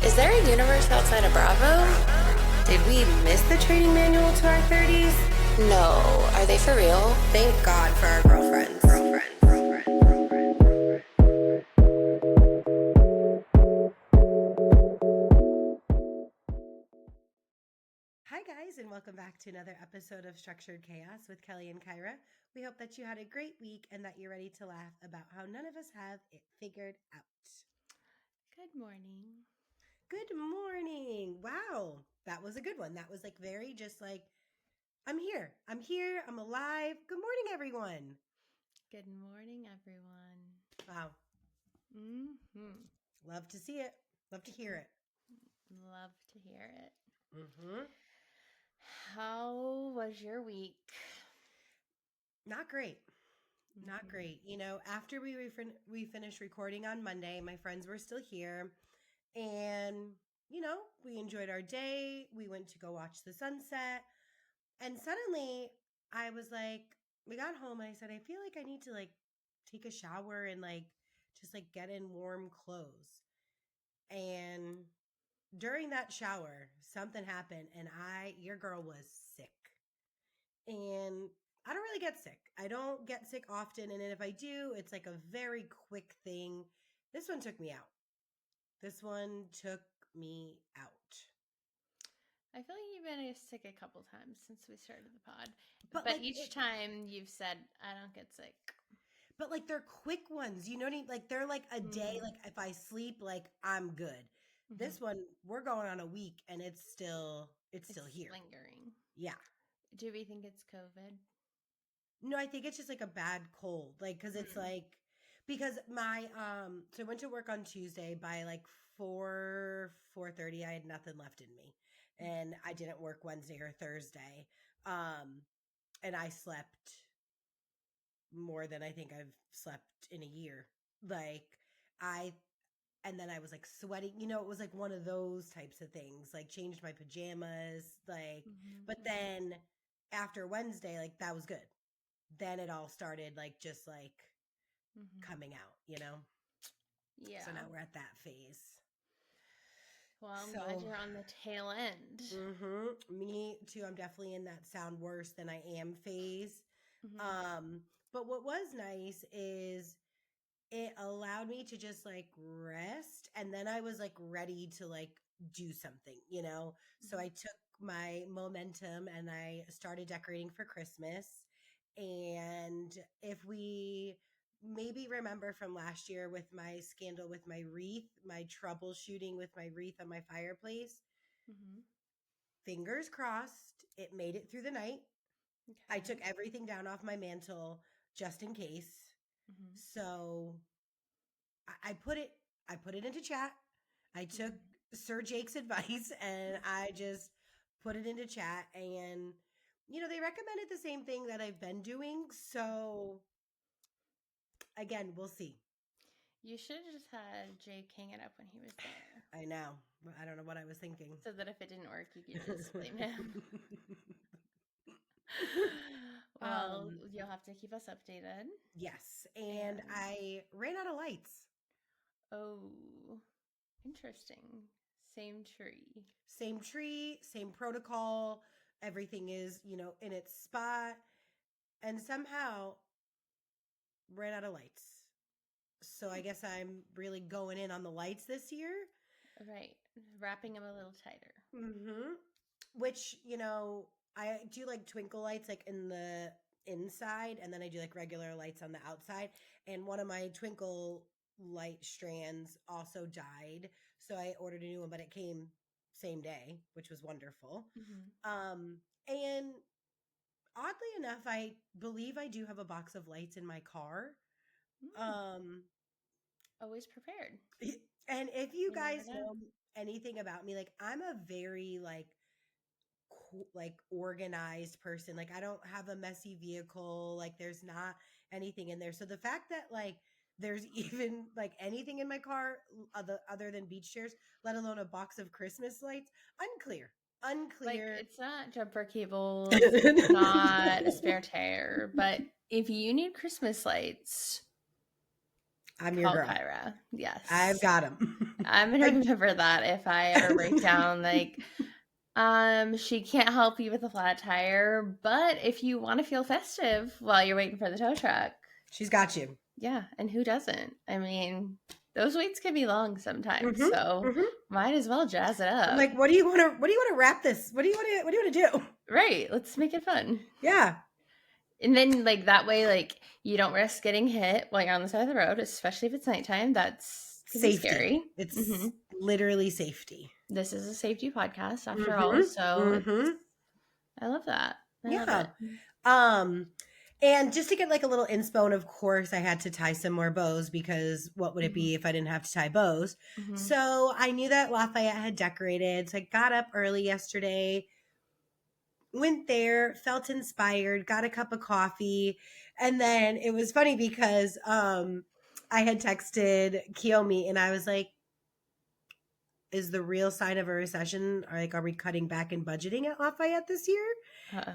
Is there a universe outside of Bravo? Did we miss the training manual to our 30s? No. Are they for real? Thank God for our girlfriends. Hi guys, and welcome back to another episode of Structured Chaos with Kelly and Kyra. We hope that you had a great week and that you're ready to laugh about how none of us have it figured out. Good morning. Good morning. Wow, that was a good one. That was like very just like, I'm here, I'm alive. Good morning, everyone. Good morning, everyone. Wow. Mm-hmm. Love to see it. Love to hear it. Love to hear it. Mm-hmm. How was your week? Not great. Not Mm-hmm. great. You know, after we finished recording on Monday, my friends were still here, and you know, we enjoyed our day. We went to go watch the sunset, and suddenly I was like, we got home, and I said, I feel like I need to like take a shower and like just like get in warm clothes. And during that shower, something happened, and your girl was sick. And I don't really get sick. I don't get sick often. And if I do, it's like a very quick thing. This one took me out. This one took me out. I feel like you've been sick a couple times since we started the pod. But But like each time you've said, I don't get sick. But like they're quick ones. You know what I mean? Like they're like a day. Mm-hmm. Like if I sleep, like I'm good. Mm-hmm. This one, we're going on a week and it's still here. Lingering. Yeah. Do we think it's COVID? No, I think it's just like a bad cold. Like, cause it's like, because my, so I went to work on Tuesday by like 4:30. I had nothing left in me and I didn't work Wednesday or Thursday. And I slept more than I think I've slept in a year. Like I, and then I was like sweating, you know, it was like one of those types of things, like changed my pajamas, like, but then after Wednesday, like that was good. Then it all started like just like coming out, you know? Yeah. So now we're at that phase. Well, I'm glad you're on the tail end. Me too. I'm definitely in that sound worse than I am phase. Mm-hmm. But what was nice is it allowed me to just like rest, and then I was like ready to like do something, you know? So I took my momentum and I started decorating for Christmas. And if we maybe remember from last year with my scandal with my wreath, my troubleshooting with my wreath on my fireplace, Mm-hmm. fingers crossed, it made it through the night. Okay. I took everything down off my mantle just in case. Mm-hmm. So I put it into chat. I took Sir Jake's advice and I just put it into chat, and you know, they recommended the same thing that I've been doing. So again, we'll see. You should have just had Jake hang it up when he was there. I know. I don't know what I was thinking. So that if it didn't work, you could just blame him. Well, you'll have to keep us updated. Yes. And I ran out of lights. Oh, interesting. Same tree. Same protocol. Everything is, you know, in its spot. And somehow ran out of lights. So I guess I'm really going in on the lights this year. Right. Wrapping them a little tighter. Mm-hmm. Which, you know, I do like twinkle lights like in the inside, and then I do like regular lights on the outside. And one of my twinkle light strands also died. So I ordered a new one, but it came same day, which was wonderful. And oddly enough, I believe I do have a box of lights in my car. Always prepared. And if you guys know anything about me, like I'm a very like organized person. Like I don't have a messy vehicle. Like there's not anything in there. So the fact that like there's even like anything in my car other than beach chairs, let alone a box of Christmas lights, unclear. Like it's not jumper cables, not a spare tire, but if you need Christmas lights, I'm your Call girl. Kyra. Yes. I've got him. I'm going to remember that if I ever break down, like, she can't help you with a flat tire, but if you want to feel festive while you're waiting for the tow truck. She's got you. Yeah, and who doesn't? I mean, those waits can be long sometimes, so might as well jazz it up. I'm like, what do you want to wrap this? What do you want to do? Right, let's make it fun. Yeah. And then, like, that way, like, you don't risk getting hit while you're on the side of the road, especially if it's nighttime. That's safety. Scary. It's literally safety. This is a safety podcast, after all, so I love that. I love it. And just to get like a little inspo, and of course I had to tie some more bows, because what would it be if I didn't have to tie bows? So I knew that Lafayette had decorated. So I got up early yesterday, went there, felt inspired, got a cup of coffee. And then it was funny because I had texted Kiyomi and I was like, is the real sign of a recession, are we cutting back in budgeting at Lafayette this year?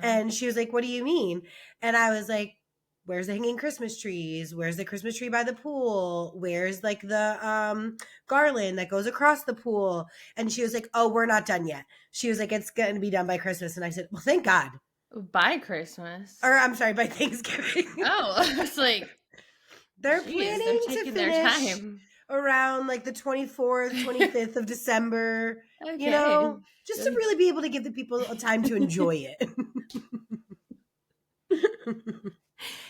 And she was like, what do you mean? And I was like, where's the hanging Christmas trees? Where's the Christmas tree by the pool? Where's like the garland that goes across the pool? And she was like, oh, we're not done yet. She was like, it's going to be done by Christmas. And I said, well, thank God. By Christmas? Or I'm sorry, by Thanksgiving. Oh, it's like, they're planning to finish their time around like the 24th, 25th of December, you know, just to really be able to give the people a time to enjoy it.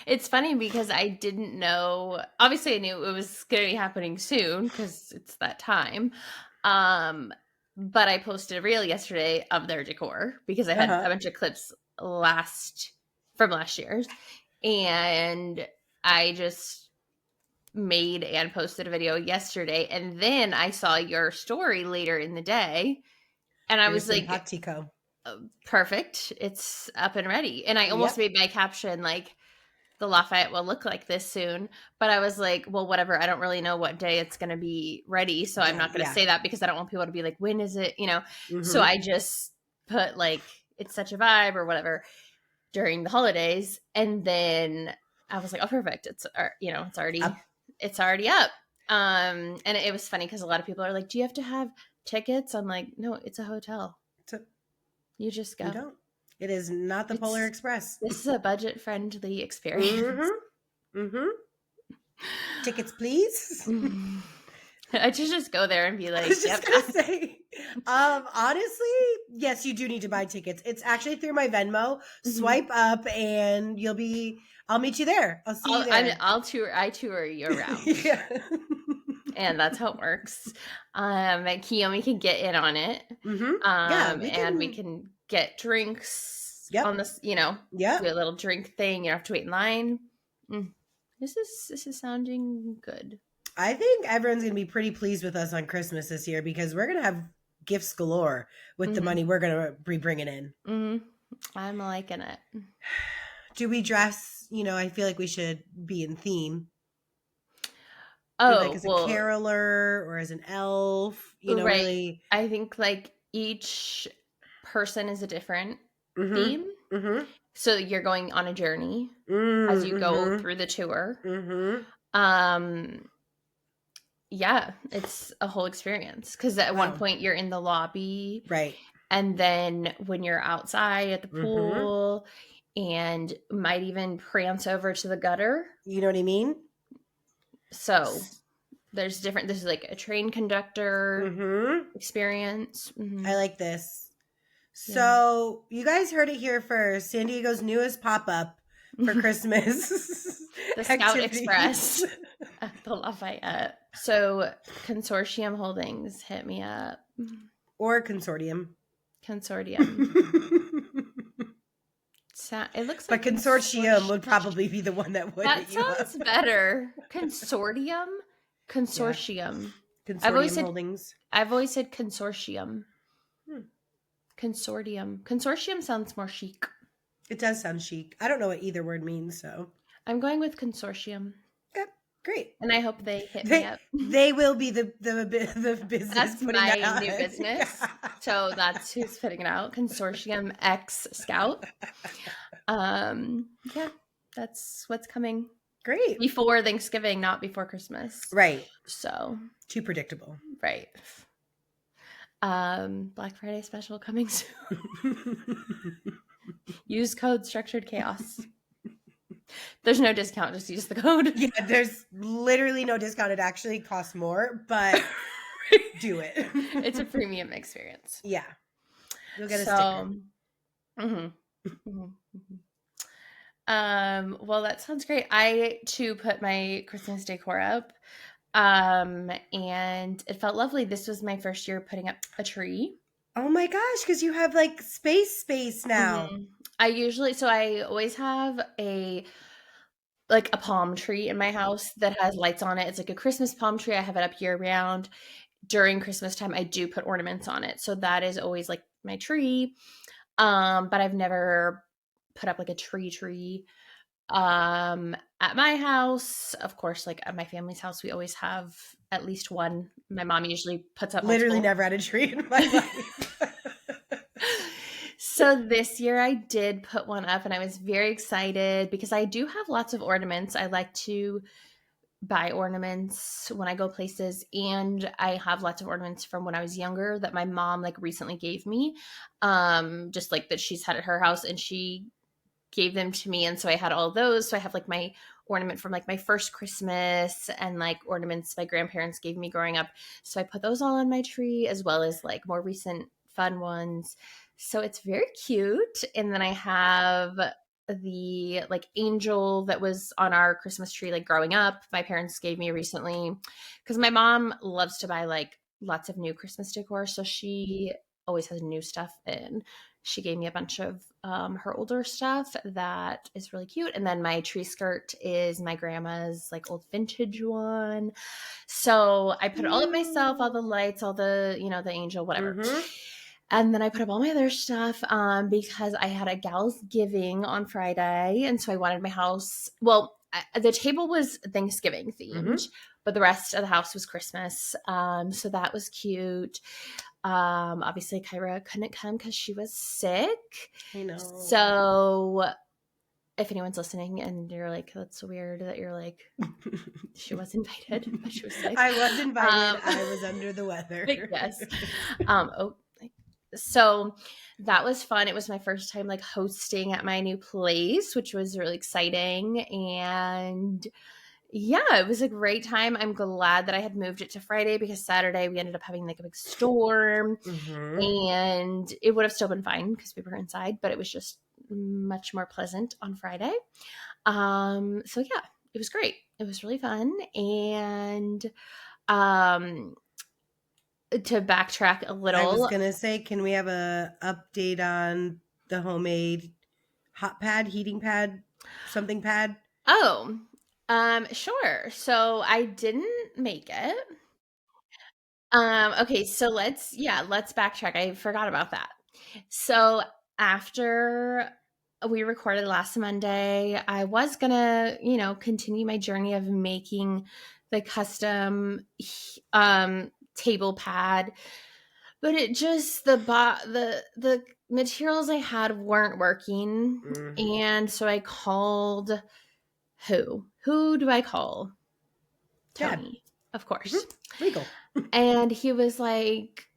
It's funny because I didn't know, obviously I knew it was going to be happening soon because it's that time. But I posted a reel yesterday of their decor because I had a bunch of clips from last year's, and I just made and posted a video yesterday, and then I saw your story later in the day, and I was like, Patico. Perfect, it's up and ready. And I almost made my caption like, the Lafayette will look like this soon, but I was like, well, whatever, I don't really know what day it's going to be ready, so I'm not going to say that because I don't want people to be like, when is it, you know? So I just put like, it's such a vibe or whatever during the holidays, and then I was like, oh, perfect, it's already up. And it was funny because a lot of people are like, do you have to have tickets? I'm like, no, it's a hotel. You just go. You don't. It is not the Polar Express. This is a budget-friendly experience. Tickets, please. I should just go there and be like, I was just gonna say, honestly, yes, you do need to buy tickets. It's actually through my Venmo. Swipe up and I'll meet you there. I'll see you there. I tour you around. Yeah. And that's how it works. Kiyomi can get in on it. We can get drinks on this, do a little drink thing. You don't have to wait in line. This is sounding good. I think everyone's going to be pretty pleased with us on Christmas this year because we're going to have gifts galore with the money we're going to be bringing in. I'm liking it. Do we dress? I feel like we should be in theme. Oh, as a caroler or as an elf, right. Really. I think like each person is a different theme. So you're going on a journey as you go through the tour. Yeah, it's a whole experience because at one point you're in the lobby. Right. And then when you're outside at the pool and might even prance over to the gutter. You know what I mean? So there's this is like a train conductor experience. I like this. So you guys heard it here first. San Diego's newest pop-up for Christmas. The Scout Express at the Lafayette. So Consortium Holdings, hit me up. Or Consortium. It looks like Consortium would probably be the one that would. That sounds better. Consortium. Holdings. I've always said consortium. Consortium sounds more chic. It does sound chic. I don't know what either word means, so I'm going with consortium. Okay, great. And I hope they hit me up. They will be the business. That's my new business. Yeah. So that's who's putting it out. Consortium X Scout. Yeah, that's what's coming. Great. Before Thanksgiving, not before Christmas. Right. So. Too predictable. Right. Black Friday special coming soon. Use code Structured Chaos. There's no discount, just use the code. Yeah, there's literally no discount. It actually costs more, but do it. It's a premium experience. Yeah. You'll get a sticker. Well, that sounds great. I too put my Christmas decor up. And it felt lovely. This was my first year putting up a tree. Oh my gosh, because you have like space now. I always have a palm tree in my house that has lights on it. It's like a Christmas palm tree. I have it up year round. During Christmas time, I do put ornaments on it. So that is always like my tree. But I've never put up like a tree. At my house, of course, like at my family's house, we always have at least one. My mom usually puts up literally multiple. Never had a tree in my life. So this year I did put one up and I was very excited because I do have lots of ornaments. I like to buy ornaments when I go places, and I have lots of ornaments from when I was younger that my mom like recently gave me. Just like that she's had at her house, and she gave them to me, and so I had all those. So I have like my ornament from like my first Christmas and like ornaments my grandparents gave me growing up. So I put those all on my tree, as well as like more recent fun ones. So it's very cute. And then I have the like angel that was on our Christmas tree like growing up. My parents gave me recently because my mom loves to buy like lots of new Christmas decor. So she always has new stuff, and she gave me a bunch of her older stuff that is really cute. And then my tree skirt is my grandma's like old vintage one. So I put it all up myself, all the lights, all the, the angel, whatever. Mm-hmm. And then I put up all my other stuff because I had a gal's giving on Friday. And so I wanted my house, the table was Thanksgiving themed, but the rest of the house was Christmas. So that was cute. Obviously Kyra couldn't come because she was sick. I know. So if anyone's listening and you're like, that's so weird that you're like, she was invited, but she was sick. I was invited. I was under the weather. Yes. So that was fun. It was my first time like hosting at my new place, which was really exciting. And yeah, it was a great time. I'm glad that I had moved it to Friday because Saturday we ended up having like a big storm, and it would have still been fine because we were inside, but it was just much more pleasant on Friday. So yeah, it was great. It was really fun. And to backtrack a little, I was gonna say, can we have a update on the homemade hot pad, heating pad, something pad? Oh, sure. So I didn't make it. Okay, so let's backtrack. I forgot about that. So after we recorded last Monday, I was gonna, continue my journey of making the custom table pad, but it just the materials I had weren't working, and so I called who do I call? Tony, Dad. Of course. Legal. And he was like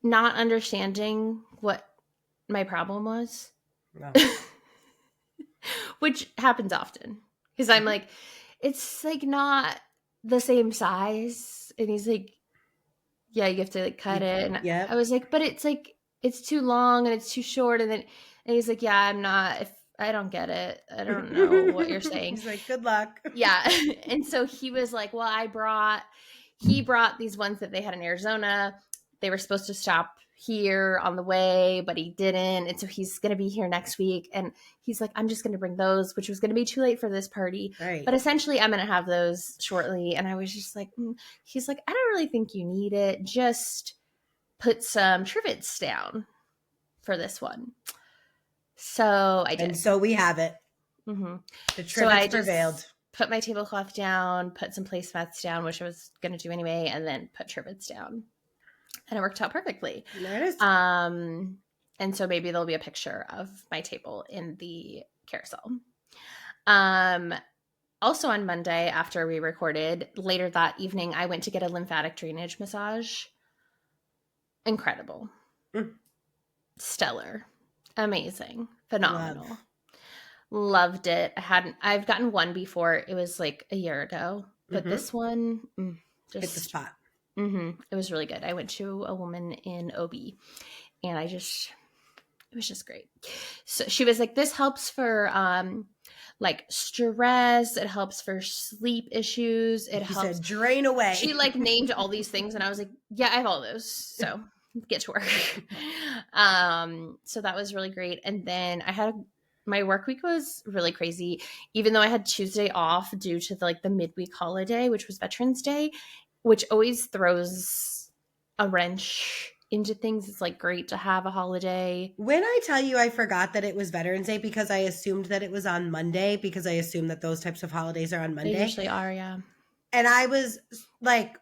not understanding what my problem was. No. Which happens often because I'm like, it's like not the same size, and he's like, yeah, you have to like cut it. And I was like, but it's like, it's too long and it's too short. And he's like, yeah, I don't get it. I don't know what you're saying. He's like, good luck. Yeah. And so he was like, well, he brought these ones that they had in Arizona. They were supposed to stop here on the way, but he didn't. And so he's going to be here next week. And he's like, I'm just going to bring those, which was going to be too late for this party. Right. But essentially I'm going to have those shortly. And I was just like, he's like, I don't really think you need it. Just put some trivets down for this one. So I did. And so we have it. Mm-hmm. The trivets prevailed. Put my tablecloth down, put some placemats down, which I was going to do anyway, and then put trivets down. And it worked out perfectly. There it is. And so maybe there'll be a picture of my table in the carousel. also on Monday, after we recorded, later that evening, I went to get a lymphatic drainage massage. Incredible. Stellar. Amazing. Phenomenal. Loved it. I've gotten one before. It was like a year ago. But this one just hit the spot. It was really good. I went to a woman in OB and it was just great. So she was like, this helps for like stress. It helps for sleep issues. It helps. Said, drain away. She like named all these things and I was like, yeah, I have all those. So get to work. So that was really great. And then my work week was really crazy, even though I had Tuesday off due to the midweek holiday, which was Veterans Day, which always throws a wrench into things. It's like great to have a holiday. When I tell you I forgot that it was Veterans Day because I assumed that it was on Monday, because I assume that those types of holidays are on Monday. They usually are, yeah. And I was like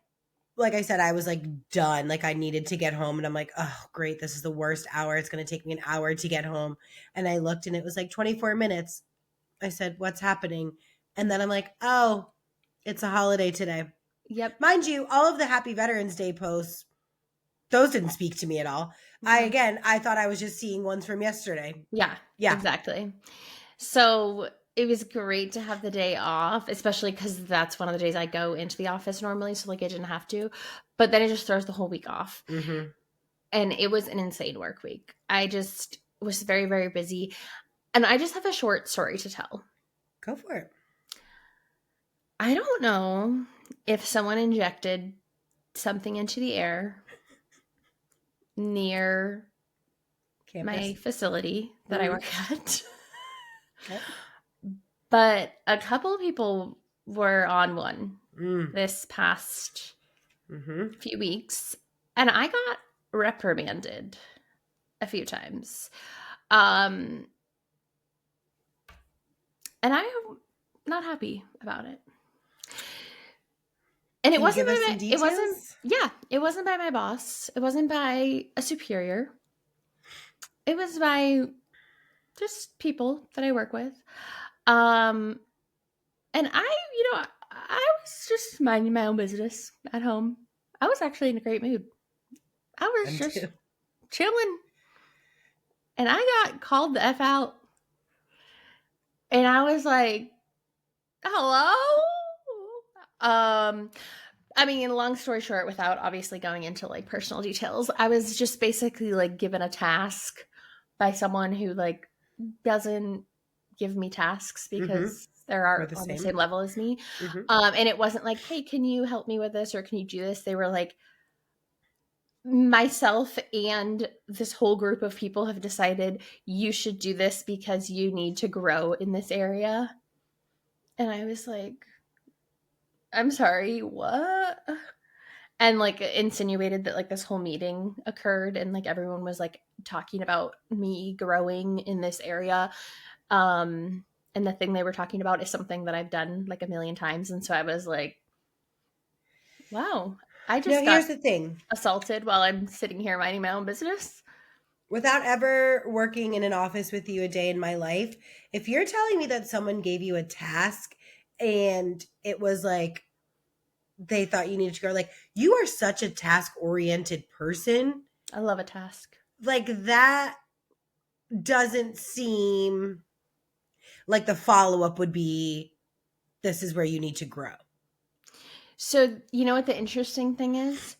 I said, I was like done. Like I needed to get home and I'm like, oh, great. This is the worst hour. It's going to take me an hour to get home. And I looked and it was like 24 minutes. I said, what's happening? And then I'm like, oh, it's a holiday today. Yep. Mind you, all of the Happy Veterans Day posts, those didn't speak to me at all. I thought I was just seeing ones from yesterday. Yeah. Exactly. So it was great to have the day off, especially because that's one of the days I go into the office normally. So like I didn't have to, but then it just throws the whole week off. And it was an insane work week. I just was very, very busy. And I just have a short story to tell. Go for it. I don't know if someone injected something into the air near my facility that I work at. Okay. But a couple of people were on one this past few weeks, and I got reprimanded a few times. And I'm not happy about it. And it wasn't by my boss. It wasn't by a superior. It was by just people that I work with. And I was just minding my own business at home. I was actually in a great mood. I was just chilling. And I got called the F out. And I was like, hello? I mean, long story short, without obviously going into like personal details, I was just basically like given a task by someone who like doesn't give me tasks because they're on the same level as me. And it wasn't like, hey, can you help me with this or can you do this? They were like, myself and this whole group of people have decided you should do this because you need to grow in this area. And I was like, I'm sorry, what? And like insinuated that like this whole meeting occurred and like everyone was like talking about me growing in this area. And the thing they were talking about is something that I've done like a million times. And so I was like, wow, I just got here's the thing. Assaulted while I'm sitting here minding my own business. Without ever working in an office with you a day in my life, if you're telling me that someone gave you a task and it was like they thought you needed to go, like, you are such a task-oriented person. I love a task. Like, that doesn't seem like the follow-up would be, this is where you need to grow. So, you know what the interesting thing is?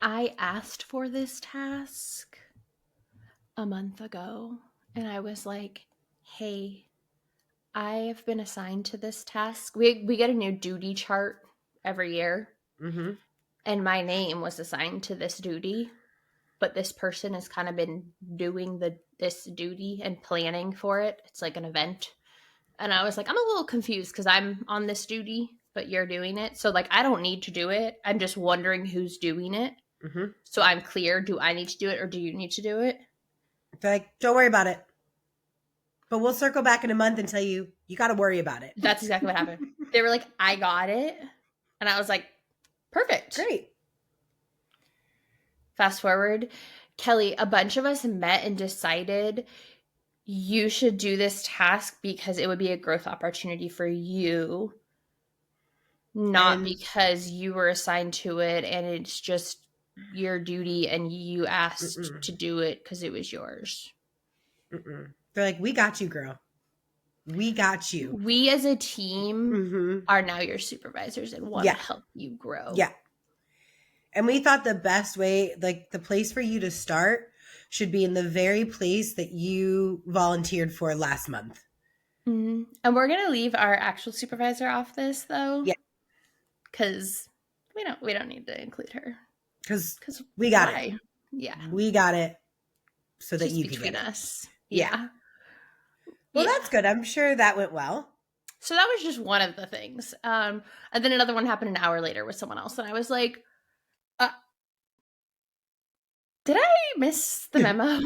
I asked for this task a month ago, and I was like, hey, I have been assigned to this task. We get a new duty chart every year, and my name was assigned to this duty, but this person has kind of been doing this duty and planning for it. It's like an event. And I was like, I'm a little confused because I'm on this duty, but you're doing it. So like, I don't need to do it. I'm just wondering who's doing it. So I'm clear. Do I need to do it or do you need to do it? They're like, don't worry about it. But we'll circle back in a month and tell you, you got to worry about it. That's exactly what happened. They were like, I got it. And I was like, perfect. Great. Fast forward, Kelly, a bunch of us met and decided you should do this task because it would be a growth opportunity for you, not And- because you were assigned to it and it's just your duty and you asked to do it because it was yours. They're like, we got you, girl. We got you. We as a team are now your supervisors and want to help you grow. Yeah. And we thought the best way, like the place for you to start should be in the very place that you volunteered for last month. Mm-hmm. And we're going to leave our actual supervisor off this though. Yeah. Because we don't need to include her. Because we got it. Yeah. We got it so that just you can between get us. It. Yeah. Well, that's good. I'm sure that went well. So that was just one of the things. And then another one happened an hour later with someone else. And I was like, did I miss the memo?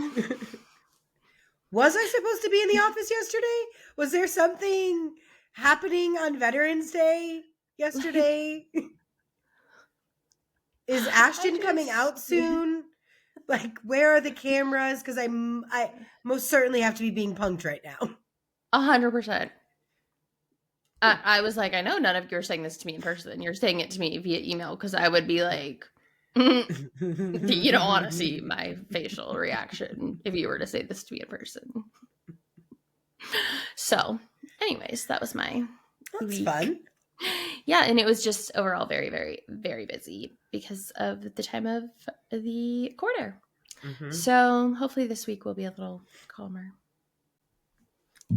Was I supposed to be in the office yesterday? Was there something happening on Veterans Day yesterday? Is Ashton coming out soon? Like, where are the cameras? Because I most certainly have to be being punked right now. 100%. I was like, I know none of you are saying this to me in person. You're saying it to me via email because I would be like, you don't want to see my facial reaction if you were to say this to me in person. So, anyways, that was my week. Fun. Yeah, and it was just overall very, very, very busy because of the time of the quarter. So hopefully this week will be a little calmer.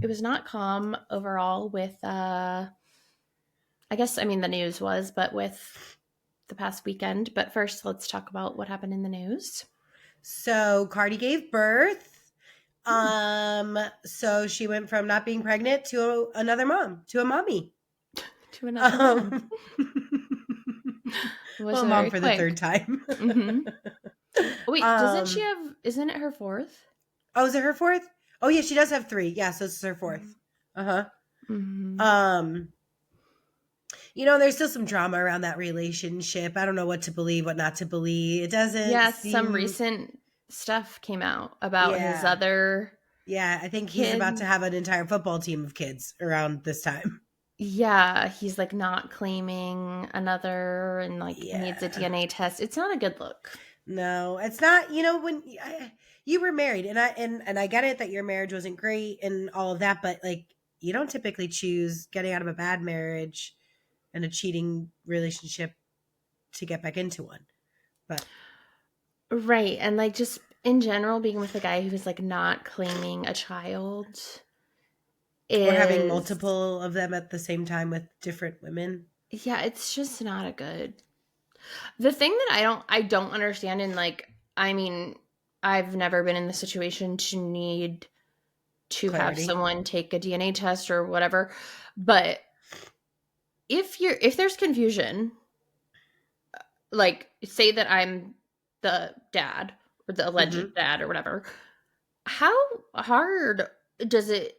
It was not calm overall with, I guess, I mean, the news was, but with the past weekend. But first, let's talk about what happened in the news. So Cardi gave birth. So she went from not being pregnant to another mom, to a mommy. To another mom. Well, mom for the third time. Wait, doesn't she have, isn't it her fourth? Oh, is it her fourth? Oh, yeah, she does have three. Yeah, so this is her fourth. You know, there's still some drama around that relationship. I don't know what to believe, what not to believe. It doesn't. Yeah, some recent stuff came out about his other. Yeah, I think he's about to have an entire football team of kids around this time. Yeah, he's like not claiming another and like needs a DNA test. It's not a good look. No, it's not. You know, when you were married, and I get it that your marriage wasn't great and all of that, but like you don't typically choose getting out of a bad marriage and a cheating relationship to get back into one. But right, and like just in general, being with a guy who's like not claiming a child. Or having multiple of them at the same time with different women. Yeah, it's just not a good. The thing that I don't understand, and like, I mean, I've never been in the situation to need to have someone take a DNA test or whatever, but if there's confusion, like say that I'm the dad or the alleged dad or whatever, how hard is it,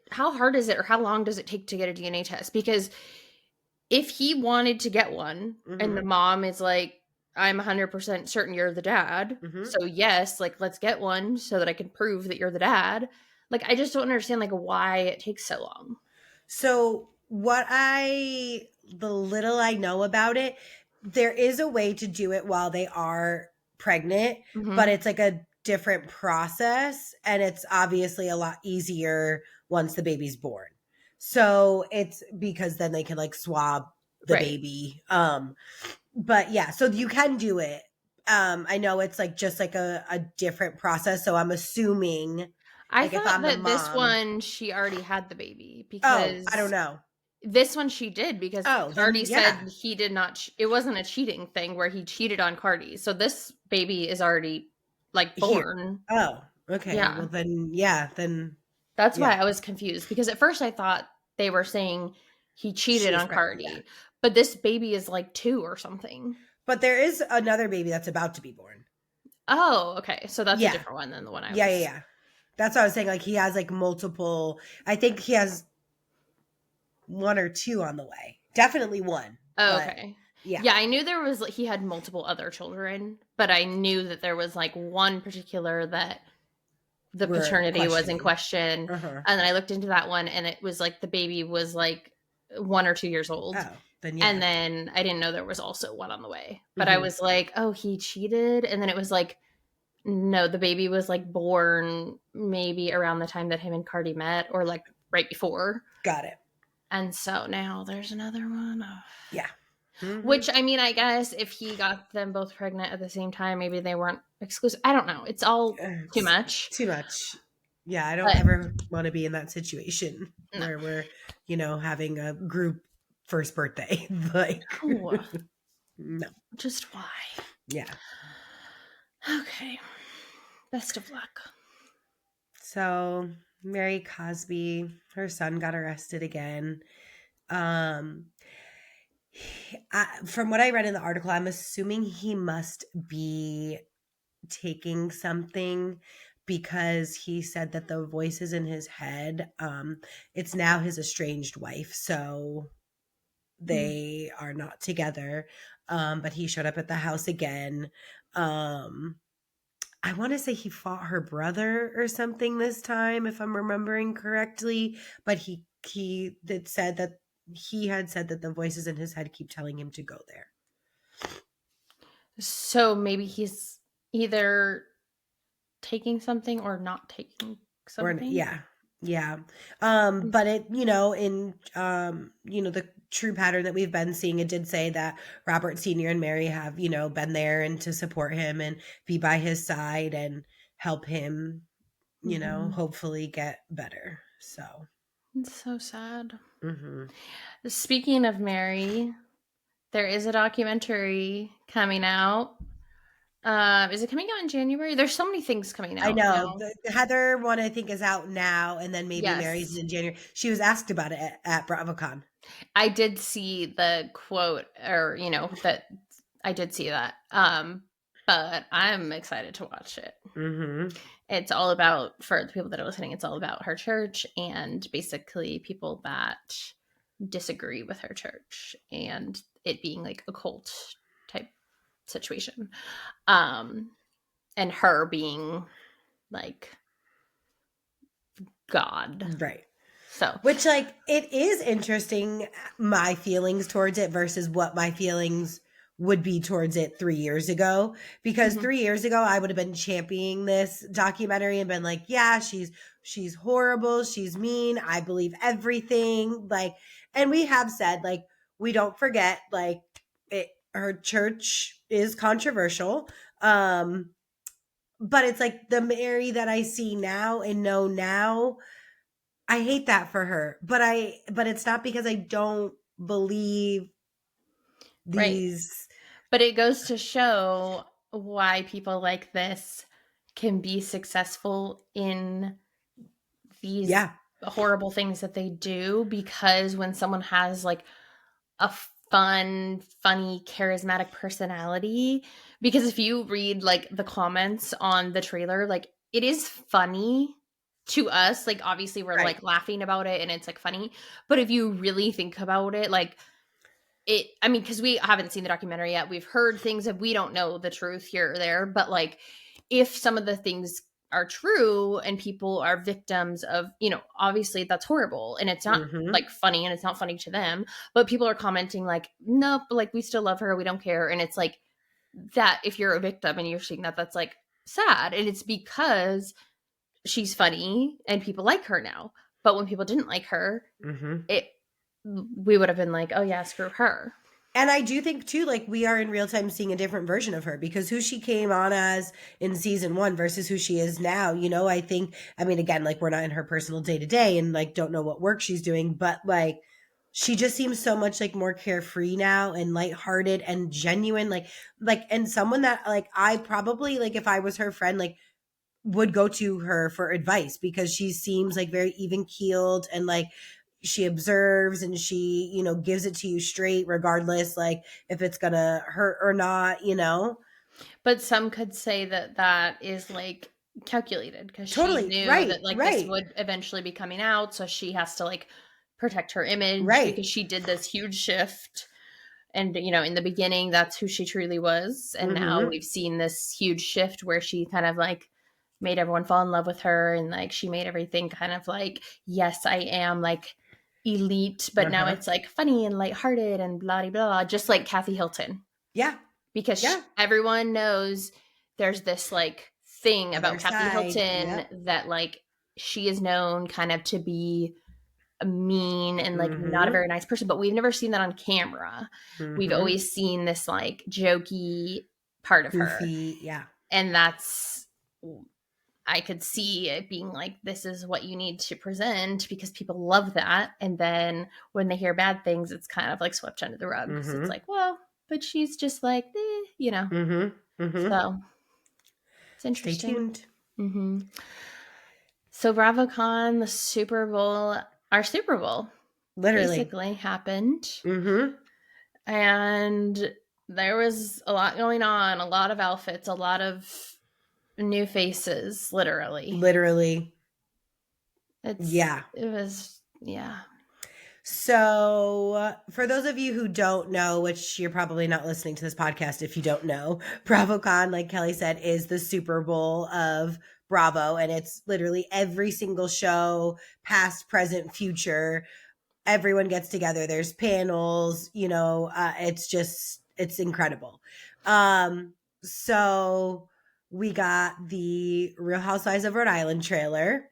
or how long does it take to get a DNA test? Because if he wanted to get one and the mom is like, I'm 100% certain you're the dad, so yes, like let's get one so that I can prove that you're the dad. Like, I just don't understand like why it takes so long. So the little I know about it, there is a way to do it while they are pregnant, but it's like a different process, and it's obviously a lot easier once the baby's born. So it's because then they can like swab the baby. But yeah, so you can do it. I know it's like just like a different process. So I'm assuming I thought that this one she already had the baby because I don't know. This one she did because Cardi said he did not. It wasn't a cheating thing where he cheated on Cardi. So this baby is already like born. Here. Oh, okay. Yeah. Well, then that's why I was confused, because at first I thought they were saying he cheated on Cardi, but this baby is like 2 or something. But there is another baby that's about to be born. Oh, okay. So that's a different one than the one I was. Yeah. That's what I was saying. Like he has like multiple. I think he has 1 or 2 on the way. Definitely 1. Oh, okay. Yeah, I knew he had multiple other children, but I knew that there was like one particular that the paternity was in question. Uh-huh. And then I looked into that one, and it was like the baby was like 1 or 2 years old. Oh, then yeah. And then I didn't know there was also one on the way. But I was like, oh, he cheated. And then it was like, no, the baby was like born maybe around the time that him and Cardi met, or like right before. Got it. And so now there's another one. Oh. Yeah. Which, I mean, I guess if he got them both pregnant at the same time, maybe they weren't exclusive. I don't know. It's all too much. Too much. Yeah, I don't ever want to be in that situation where we're, having a group first birthday. Like, no. Just why? Yeah. Okay. Best of luck. So, Mary Cosby, her son got arrested again. From what I read in the article, I'm assuming he must be taking something, because he said that the voices in his head, it's now his estranged wife, so they are not together. But he showed up at the house again. I want to say he fought her brother or something this time, if I'm remembering correctly. But he had said that the voices in his head keep telling him to go there. So maybe he's either taking something or not taking something. Yeah. But it, in, the true pattern that we've been seeing, it did say that Robert Sr. and Mary have, been there and to support him and be by his side and help him, hopefully get better. So it's so sad. Speaking of Mary, there is a documentary coming out. Is it coming out in January? There's so many things coming out. I know. The Heather one, I think, is out now, and then maybe Mary's in January. She was asked about it at BravoCon. I did see the quote, or that I did see that. But I'm excited to watch it. It's all about, for the people that are listening, it's all about her church and basically people that disagree with her church and it being like a cult type situation. And her being like God. Right. So, which, like, it is interesting, my feelings towards it versus what my feelings would be towards it 3 years ago. Because 3 years ago, I would have been championing this documentary and been like, yeah, she's horrible. She's mean. I believe everything. Like, and we have said, like, we don't forget, like, her church is controversial. But it's like the Mary that I see now and know now, I hate that for her, but it's not because I don't believe these. Right. But it goes to show why people like this can be successful in these horrible things that they do, because when someone has like a fun, funny, charismatic personality, because if you read like the comments on the trailer, like it is funny to us, like obviously we're like laughing about it and it's like funny, but if you really think about it, like because we haven't seen the documentary yet, we've heard things that we don't know the truth here or there, but like if some of the things are true and people are victims of, obviously that's horrible and it's not like funny and it's not funny to them, but people are commenting like, nope, like we still love her, we don't care. And it's like that, if you're a victim and you're seeing that, that's like sad, and it's because she's funny and people like her now. But when people didn't like her, we would have been like, oh yeah, screw her. And I do think too, like, we are in real time seeing a different version of her, because who she came on as in season 1 versus who she is now, I think, again, like, we're not in her personal day to day and like don't know what work she's doing, but like she just seems so much like more carefree now and lighthearted and genuine, like and someone that like I probably, like, if I was her friend, like would go to her for advice, because she seems like very even keeled and like she observes and she, gives it to you straight, regardless, like if it's gonna hurt or not, But some could say that is like calculated, because she knew that like this would eventually be coming out, so she has to like protect her image, because she did this huge shift. And, in the beginning, that's who she truly was. And now we've seen this huge shift where she kind of like made everyone fall in love with her, and like she made everything kind of like, yes, I am like elite, but now it's like funny and lighthearted and blah blah blah, just like Kathy Hilton. Yeah. Because Yeah. everyone knows there's this like thing Other about Kathy side, Hilton yep. that like she is known kind of to be mean and like not a Mhm. very nice person, but we've never seen that on camera. We've Mhm. always seen this like jokey part of her. Goofy, yeah. And that's, I could see it being like, this is what you need to present because people love that. And then when they hear bad things, it's kind of like swept under the rug. So it's like, well, but she's just like, you know. So it's interesting. Stay tuned. So BravoCon, the Super Bowl, our Super Bowl, Literally basically happened. And there was a lot going on, a lot of outfits, a lot of new faces, literally. It was. So for those of you who don't know, which you're probably not listening to this podcast if you don't know, BravoCon, like Kelly said, is the Super Bowl of Bravo, and it's literally every single show, past, present, future. Everyone gets together. There's panels, it's incredible. So we got the Real Housewives of Rhode Island trailer,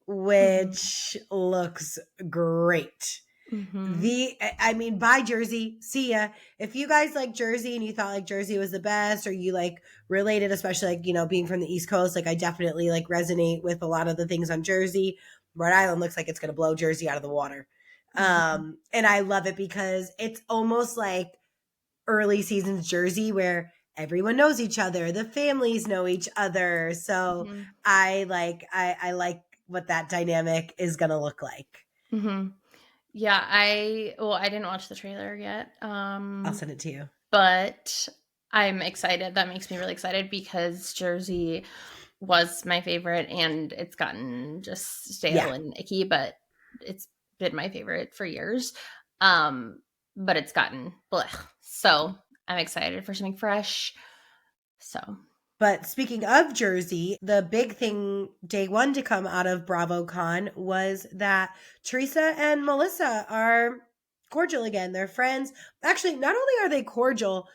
which looks great. Buy Jersey. See ya. If you guys like Jersey and you thought like Jersey was the best, or you like related, especially like, being from the East Coast, like I definitely like resonate with a lot of the things on Jersey. Rhode Island looks like it's going to blow Jersey out of the water. And I love it because it's almost like early seasons Jersey where everyone knows each other. The families know each other. So I like what that dynamic is going to look like. Yeah, I didn't watch the trailer yet. I'll send it to you. But I'm excited. That makes me really excited because Jersey was my favorite, and it's gotten just stale and icky, but it's been my favorite for years. But it's gotten blech. So I'm excited for something fresh. But speaking of Jersey, the big thing day one to come out of BravoCon was that Teresa and Melissa are cordial again. They're friends. Actually, not only are they cordial,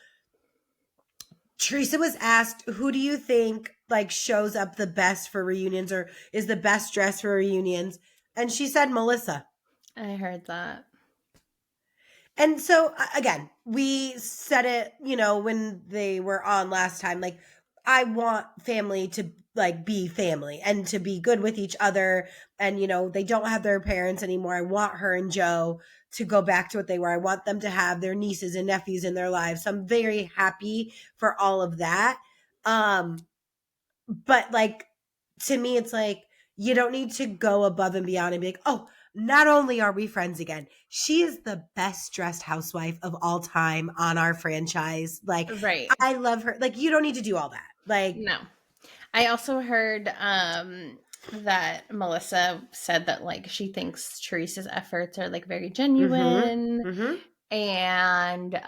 Teresa was asked, who do you think like shows up the best for reunions or is the best dressed for reunions? And she said Melissa. I heard that. And so again, we said it, when they were on last time, like I want family to like be family and to be good with each other. And, they don't have their parents anymore. I want her and Joe to go back to what they were. I want them to have their nieces and nephews in their lives. So I'm very happy for all of that. But like, to me, it's like, you don't need to go above and beyond and be like, oh, not only are we friends again, she is the best dressed housewife of all time on our franchise. Like, right. I love her. Like, you don't need to do all that. Like, no. I also heard that Melissa said that like she thinks Teresa's efforts are like very genuine, and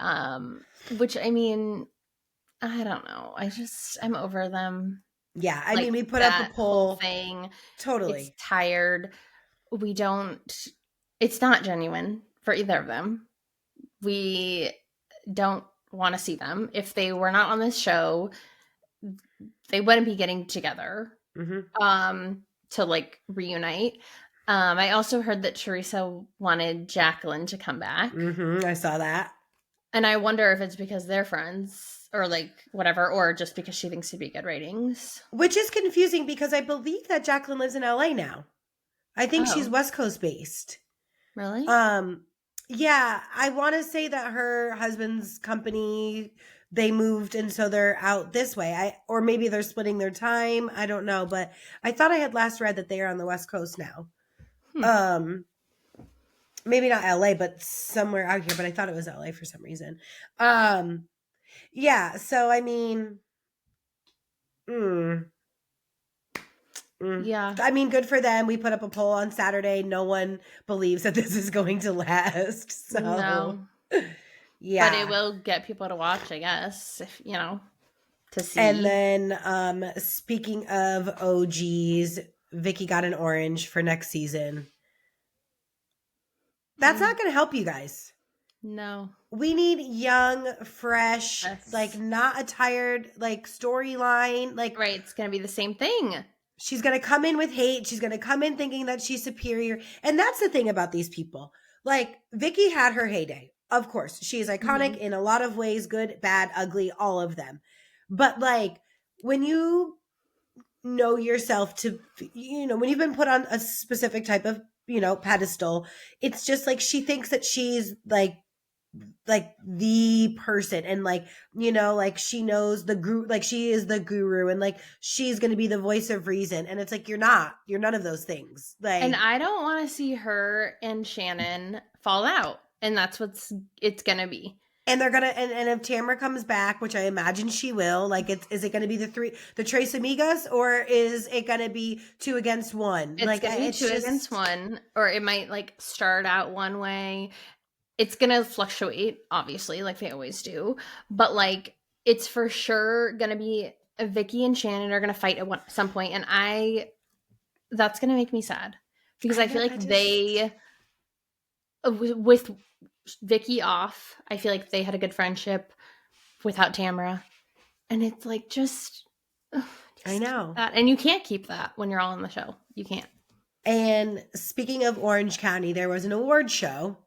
which I mean, I don't know. I'm over them. Yeah, I mean, we put up a poll thing. Totally, it's tired. It's not genuine for either of them. We don't want to see them. If they were not on this show, they wouldn't be getting together to like reunite. I also heard that Teresa wanted Jacqueline to come back. I saw that. And I wonder if it's because they're friends or like whatever, or just because she thinks it'd be good ratings. Which is confusing because I believe that Jacqueline lives in LA now. I think she's West Coast based. Really? Yeah, I want to say that her husband's company, they moved and so they're out this way. Or maybe they're splitting their time. I don't know, but I thought I had last read that they are on the West Coast now. Maybe not LA, but somewhere out here, but I thought it was LA for some reason. Yeah, so I mean, yeah. I mean, good for them. We put up a poll on Saturday. No one believes that this is going to last. So, no. Yeah. But it will get people to watch, I guess, if, to to see. And then speaking of OGs, Vicky got an orange for next season. That's not going to help you guys. No. We need young, fresh, Yes. like not a tired like storyline. Like Right, it's going to be the same thing. she's going to come in with hate. She's going to come in thinking that she's superior. And that's the thing about these people. Like Vicky had her heyday. Of course, she is iconic in a lot of ways, good, bad, ugly, all of them. But like when you know yourself to, when you've been put on a specific type of, pedestal, it's just like she thinks that she's like the person, and like she knows the guru, like she is the guru, and like she's going to be the voice of reason, and it's like you're none of those things. Like, and I don't want to see her and Shannon fall out, and that's it's going to be. And they're gonna, and if Tamara comes back, which I imagine she will, like, is it gonna be the Tres Amigas, or is it gonna be 2 against 1? It's like, gonna be two against one, or it might like start out one way. It's gonna fluctuate, obviously, like they always do. But like, it's for sure gonna be Vicky and Shannon are gonna fight at some point, and that's gonna make me sad because I feel like they, with Vicky off, I feel like they had a good friendship without Tamara, and it's like just I know that, and you can't keep that when you're all on the show. You can't. And speaking of Orange County, there was an award show.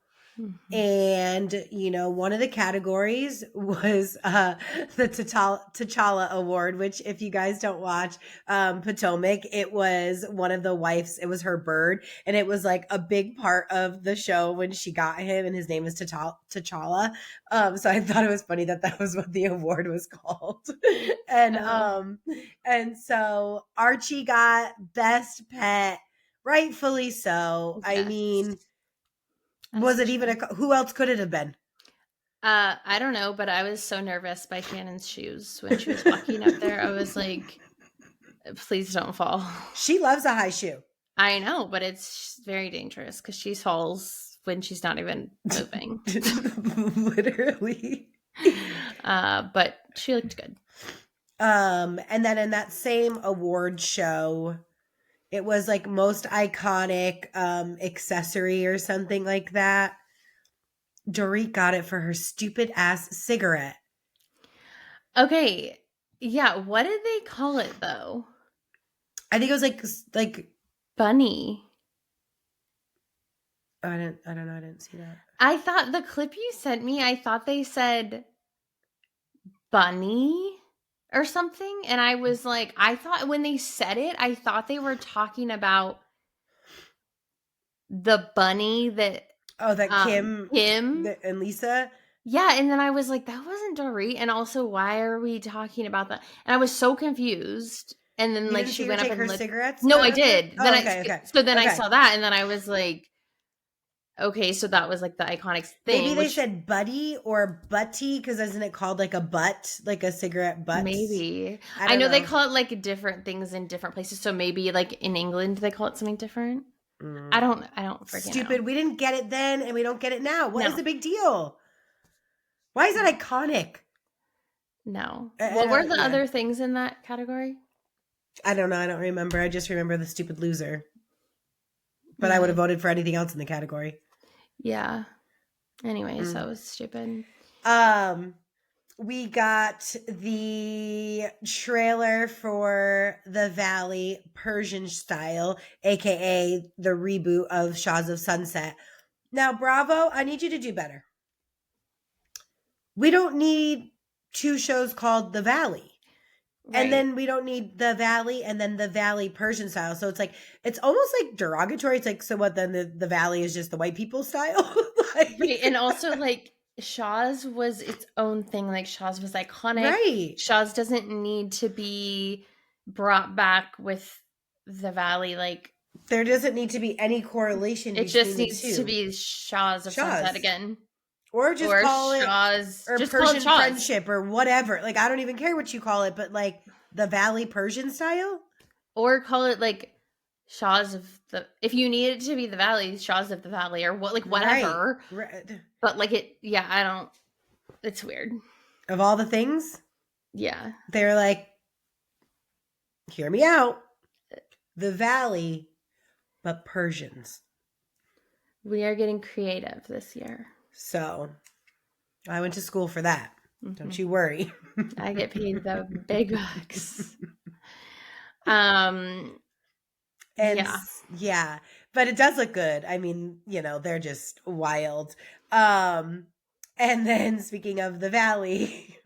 And one of the categories was the T'Challa Award, which, if you guys don't watch Potomac, it was one of the wives, it was her bird, and it was like a big part of the show when she got him, and his name is T'Challa. So I thought it was funny that was what the award was called. And so Archie got best pet, rightfully so. Yes. I mean, was it even who else could it have been? I don't know, but I was so nervous by Shannon's shoes when she was walking up there. I was like, please don't fall. She loves a high shoe. I know, but it's very dangerous because she falls when she's not even moving. Literally. But she looked good. And then in that same award show, it was like most iconic accessory or something like that. Dorit got it for her stupid ass cigarette. Okay. Yeah. What did they call it though? I think it was like bunny. Oh, I don't know. I didn't see that. I thought the clip you sent me, I thought they said bunny or something, and I was like, I thought when they said it, I thought they were talking about the bunny that Kim and Lisa. Yeah, and then I was like, that wasn't Dorit, and also why are we talking about that? And I was so confused. And then like she went up and her cigarettes. No, I did. Oh, okay. So then I saw that, and then I was like, okay, so that was like the iconic thing. Maybe they said buddy or butty, because isn't it called like a butt, like a cigarette butt? Maybe. I know they call it like different things in different places. So maybe like in England they call it something different. I don't freaking Stupid. know. We didn't get it then, and we don't get it now. What is the big deal? Why is that iconic? No. What were the other things in that category? I don't know. I don't remember. I just remember the stupid loser. But I would have voted for anything else in the category. Yeah. Anyways, that was stupid. We got the trailer for The Valley Persian Style, aka the reboot of Shaws of Sunset. Now, Bravo, I need you to do better. We don't need 2 shows called The Valley. Right. And then we don't need The Valley and then The Valley Persian Style. So it's like, it's almost like derogatory. It's like, so what, then the Valley is just the white people style? Right. And also like Shaw's was its own thing. Like Shaw's was iconic. Right. Shaw's doesn't need to be brought back with The Valley. Like there doesn't need to be any correlation. It just needs to be Shaw's of Sunset again. Or just call it Shaw's, or just Persian Friendship or whatever. Like, I don't even care what you call it, but like The Valley Persian Style? Or call it like Shaw's of the, if you need it to be The Valley, Shaw's of the Valley or what, like whatever. Right. But like it's weird. Of all the things? Yeah. They're like, hear me out. The Valley, but Persians. We are getting creative this year. So I went to school for that. Mm-hmm. Don't you worry. I get paid the big bucks. And yeah, but it does look good. I mean, they're just wild. And then speaking of the Valley,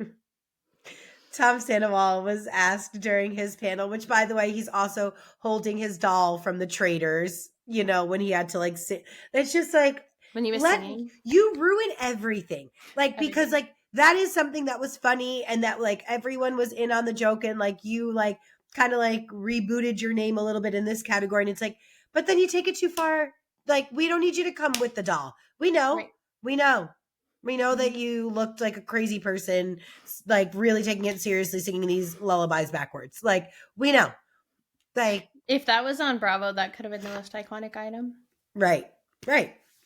Tom Sandoval was asked during his panel, which by the way, he's also holding his doll from the Traders, when he had to like sit. It's just like, when he was singing, you ruin everything. Like, because like that is something that was funny and that like everyone was in on the joke and like you like kind of like rebooted your name a little bit in this category. And it's like, but then you take it too far. Like, we don't need you to come with the doll. We know. Right. We know. We know that you looked like a crazy person, like really taking it seriously, singing these lullabies backwards. Like, we know. Like, if that was on Bravo, that could have been the most iconic item. Right.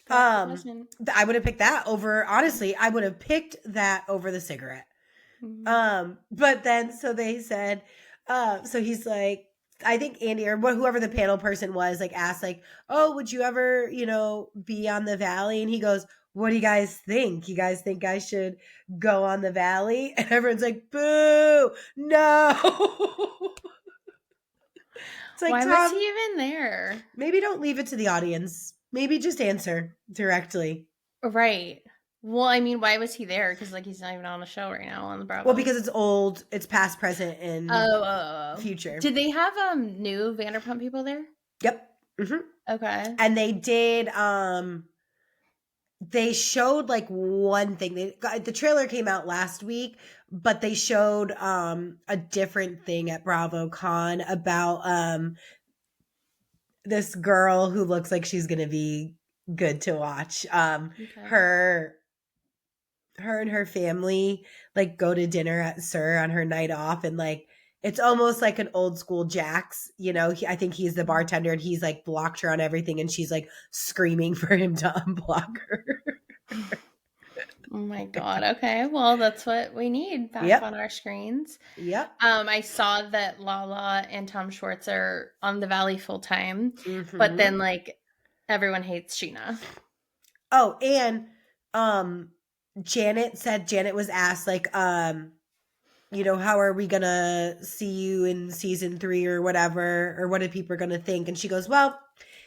I would have picked that over, honestly, I would have picked that over the cigarette. Mm-hmm. But then, so they said, so he's like, I think Andy or whoever the panel person was, like asked like, oh, would you ever, be on the Valley? And he goes, what do you guys think? You guys think I should go on the Valley? And everyone's like, boo, no. It's like, why Tom, was he even there? Maybe don't leave it to the audience. Maybe just answer directly. Right. Well, I mean, why was he there? Because like he's not even on the show right now on the Bravo. Well, because it's old, it's past, present, and future. Did they have new Vanderpump people there? Yep. Mm-hmm. Okay. And they did. They showed like one thing. The trailer came out last week, but they showed a different thing at BravoCon about this girl who looks like she's gonna be good to watch. Her and her family like go to dinner at Sir on her night off, and like it's almost like an old school Jax, I think he's the bartender and he's like blocked her on everything and she's like screaming for him to unblock her. Oh my God. Okay. Well, that's what we need back on our screens. Yep. I saw that Lala and Tom Schwartz are on the Valley full time, but then like everyone hates Sheena. Oh, and Janet was asked like, how are we gonna see you in season 3 or whatever, or what are people gonna think? And she goes, well,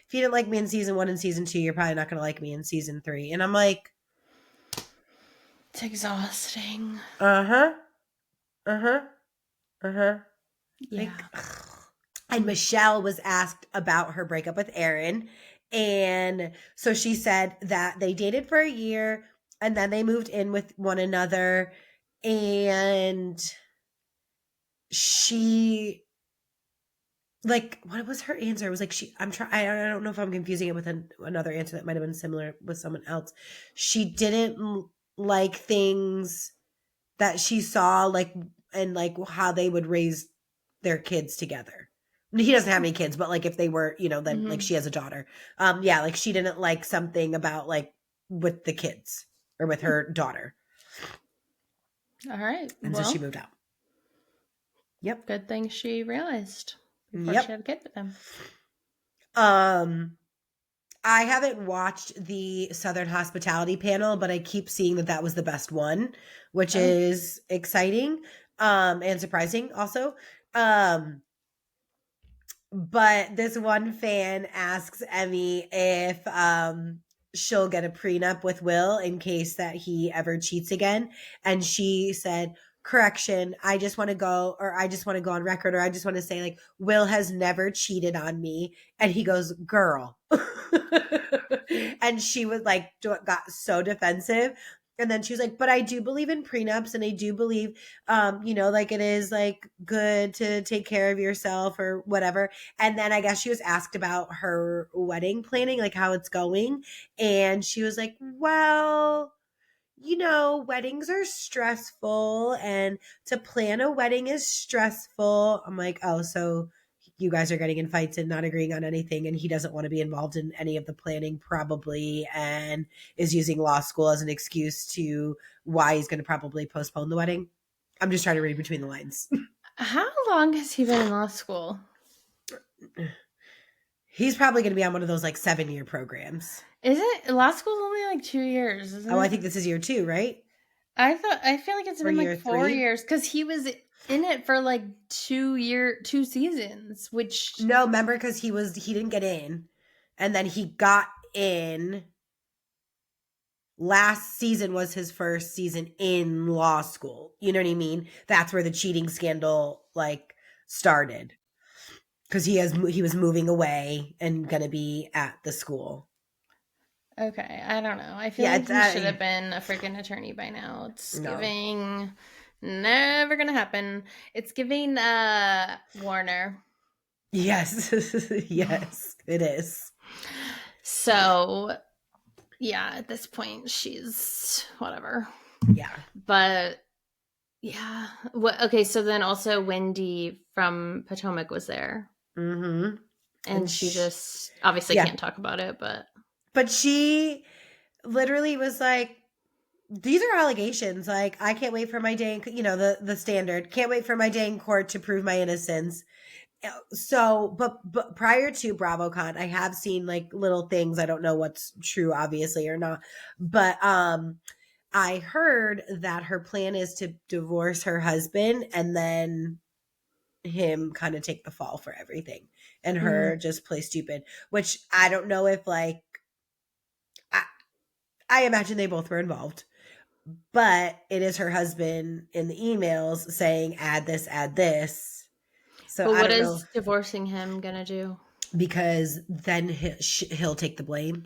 if you didn't like me in season 1 and season 2, you're probably not gonna like me in season 3. And I'm like, it's exhausting. Yeah. Like, and Michelle was asked about her breakup with Aaron. And so she said that they dated for a year and then they moved in with one another. And she, like, what was her answer? It was like, I don't know if I'm confusing it with another answer that might have been similar with someone else. She didn't like things that she saw, like, and like how they would raise their kids together. He doesn't have any kids, but like if they were, then like she has a daughter. Like she didn't like something about like with the kids or with her daughter. All right. And so she moved out. Yep. Good thing she realized before she had a kid with him. I haven't watched the Southern Hospitality panel, but I keep seeing that was the best one, which is exciting and surprising also. But this one fan asks Emmy if she'll get a prenup with Will in case that he ever cheats again. And she said, correction, I just want to go on record, or I just want to say like, Will has never cheated on me. And he goes, girl. And she was like, got so defensive. And then she was like, but I do believe in prenups and I do believe, like it is like good to take care of yourself or whatever. And then I guess she was asked about her wedding planning, like how it's going. And she was like, well, weddings are stressful and to plan a wedding is stressful. I'm like, oh, so you guys are getting in fights and not agreeing on anything, and he doesn't want to be involved in any of the planning probably, and is using law school as an excuse to why he's going to probably postpone the wedding. I'm just trying to read between the lines. How long has he been in law school? He's probably going to be on one of those like 7-year programs. Is it? Law school's only like 2 years, isn't it? Oh, I think this is year 2, right? I feel like it's Or been year like 4 3? years because he was in it for like 2 seasons, which No, remember, because he didn't get in, and then he got in. Last season was his first season in law school. You know what I mean? That's where the cheating scandal like started, because he was moving away and gonna be at the school. okay, I don't know. I feel Yeah, like it's he should have been a freaking attorney by now. It's giving never gonna happen. It's giving Warner. Yes. Yes, it is. So yeah, at this point she's whatever. Yeah. But yeah. Okay, so then also Wendy from Potomac was there. Mm-hmm. And she just obviously can't talk about it, but she literally was like, these are allegations. Like, I can't wait for my day in, the standard. Can't wait for my day in court to prove my innocence. So, but prior to BravoCon, I have seen like little things. I don't know what's true, obviously, or not. But I heard that her plan is to divorce her husband and then him kind of take the fall for everything, and her just play stupid. Which I don't know if like I imagine they both were involved. But it is her husband in the emails saying, add this, add this. So but I what don't is know, divorcing him gonna do? because then he'll take the blame.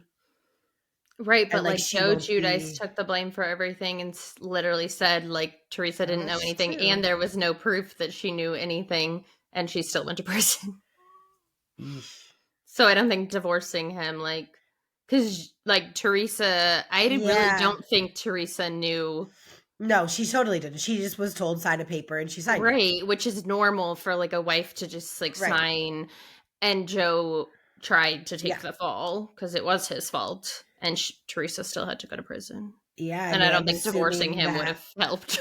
Right, but And, like she Joe won't Giudice be. took the blame for everything and literally said like Teresa didn't know That's anything, true. and there was no proof that she knew anything, and she still went to prison. So I don't think divorcing him, like, because like Teresa, I really don't think Teresa knew. No, she totally didn't. She just was told sign a paper and she signed it. Right, which is normal for like a wife to just like Right. sign. And Joe tried to take the fall because it was his fault, and Teresa still had to go to prison. Yeah, And I don't I'm think divorcing assuming him that would have helped.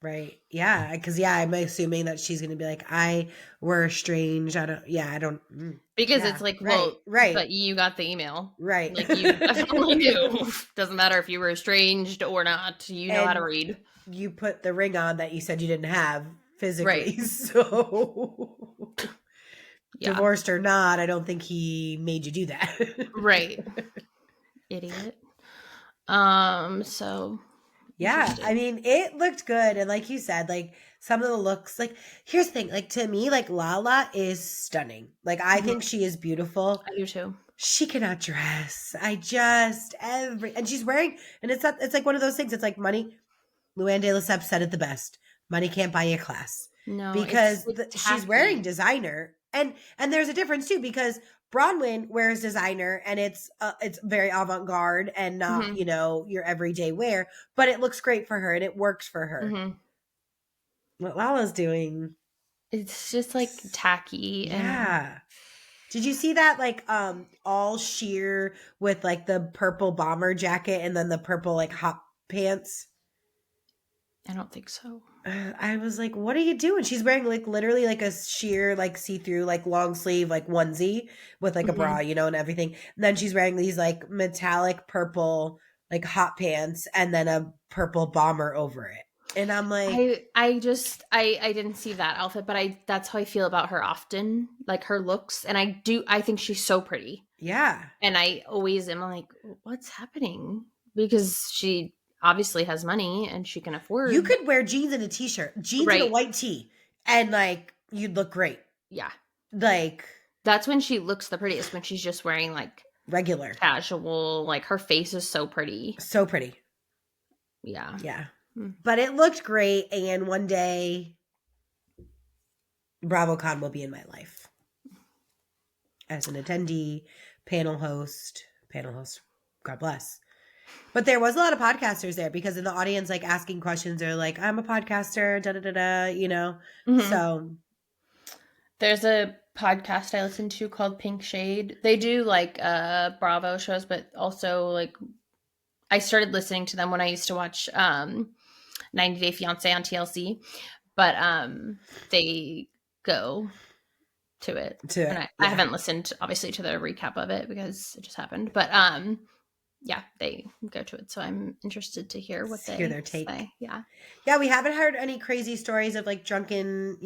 right. Yeah, because I'm assuming that she's gonna be like, we're estranged. I don't. Because Yeah, it's like, right, well, right. but you got the email. Right. Like, you definitely knew. Doesn't matter if you were estranged or not. You know how to read. You put the ring on that you said you didn't have physically. Right. So, Yeah. divorced or not, I don't think he made you do that. Right. Idiot. So yeah, I mean, it looked good, and like you said, like some of the looks, like here's the thing, like to me, like Lala is stunning. Like I think she is beautiful. I do too. She cannot dress. And she's wearing, and it's like one of those things. It's like money. Luann de Lesseps said it the best. Money can't buy you class. No, because it's she's wearing designer, and there's a difference too, because Bronwyn wears designer and it's very avant-garde and not your everyday wear, but it looks great for her and it works for her. What Lala's doing, it's just like tacky. Yeah. Did you see that, like all sheer with like the purple bomber jacket and then the purple like hot pants? I don't think so. I was like, what are you doing? She's wearing like literally like a sheer like see-through like long sleeve like onesie with like a bra, and everything. And then she's wearing these like metallic purple like hot pants and then a purple bomber over it. And I'm like, I didn't see that outfit, but that's how I feel about her often, like her looks. And I think she's so pretty. Yeah. And I always am like, what's happening? Because she obviously has money and she can afford. You could wear jeans and a t-shirt, jeans and a white tee, and like you'd look great. Yeah. Like that's when she looks the prettiest, when she's just wearing like regular casual, like her face is so pretty. So pretty. Yeah. Yeah. But it looked great, and one day BravoCon will be in my life. As an attendee, panel host, God bless. But there was a lot of podcasters there, because in the audience, like asking questions, are like, I'm a podcaster, So there's a podcast I listen to called Pink Shade. They do like Bravo shows, but also like I started listening to them when I used to watch 90 Day Fiance on TLC, but they go to it. And I haven't listened, obviously, to the recap of it because it just happened. But yeah, they go to it. So I'm interested to hear what they their take. say. Yeah. Yeah, we haven't heard any crazy stories of like drunken,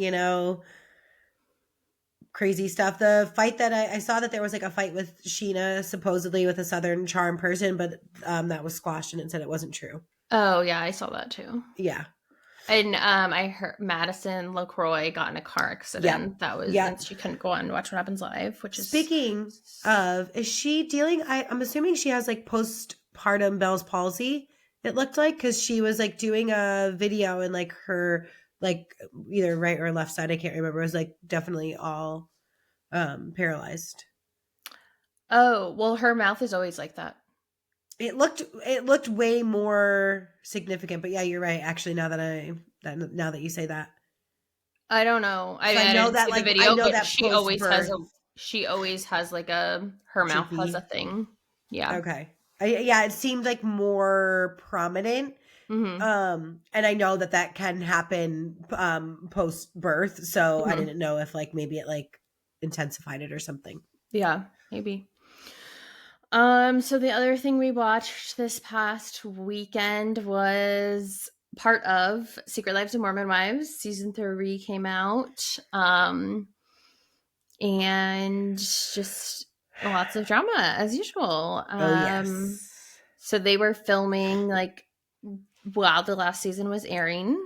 crazy stuff. The fight that I saw that there was like a fight with Sheena, supposedly with a Southern Charm person, but that was squashed and it said it wasn't true. Oh, yeah, I saw that too. Yeah. And I heard Madison LaCroix got in a car accident. Yep. That was, and she couldn't go on and watch What Happens Live, which is. Speaking of, is she dealing? I'm assuming she has like postpartum Bell's palsy. It looked like, because she was like doing a video and like her like either right or left side, I can't remember. It was like definitely all paralyzed. Oh, well, her mouth is always like that. It looked way more significant, but yeah, you're right. Actually, now that you say that, I don't know. I know that like video, I know but that she always has like her mouth has a thing. Yeah. Okay. It seemed like more prominent. Mm-hmm. And I know that can happen post birth, so I didn't know if like maybe it like intensified it or something. Yeah, maybe. So the other thing we watched this past weekend was part of Secret Lives of Mormon Wives. Season 3 came out. And just lots of drama as usual. Yes. So they were filming like while the last season was airing.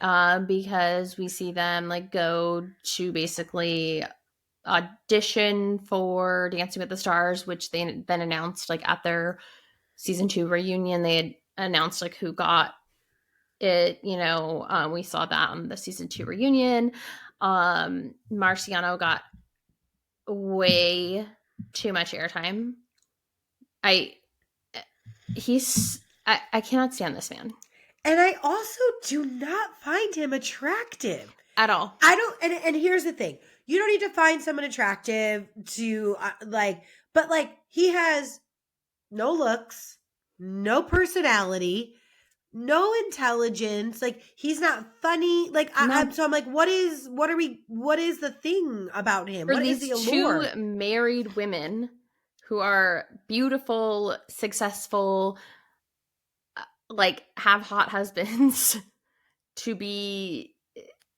Because we see them like go to basically audition for Dancing with the Stars, which they then announced like at their season 2 reunion. They had announced like who got it. We saw that on the season 2 reunion. Marciano got way too much airtime. I cannot stand this man. And I also do not find him attractive at all. I don't. And here's the thing. You don't need to find someone attractive to but like he has no looks, no personality, no intelligence. Like he's not funny. Like I'm like, what is the thing about him? What is the allure? 2 married women who are beautiful, successful, like have hot husbands to be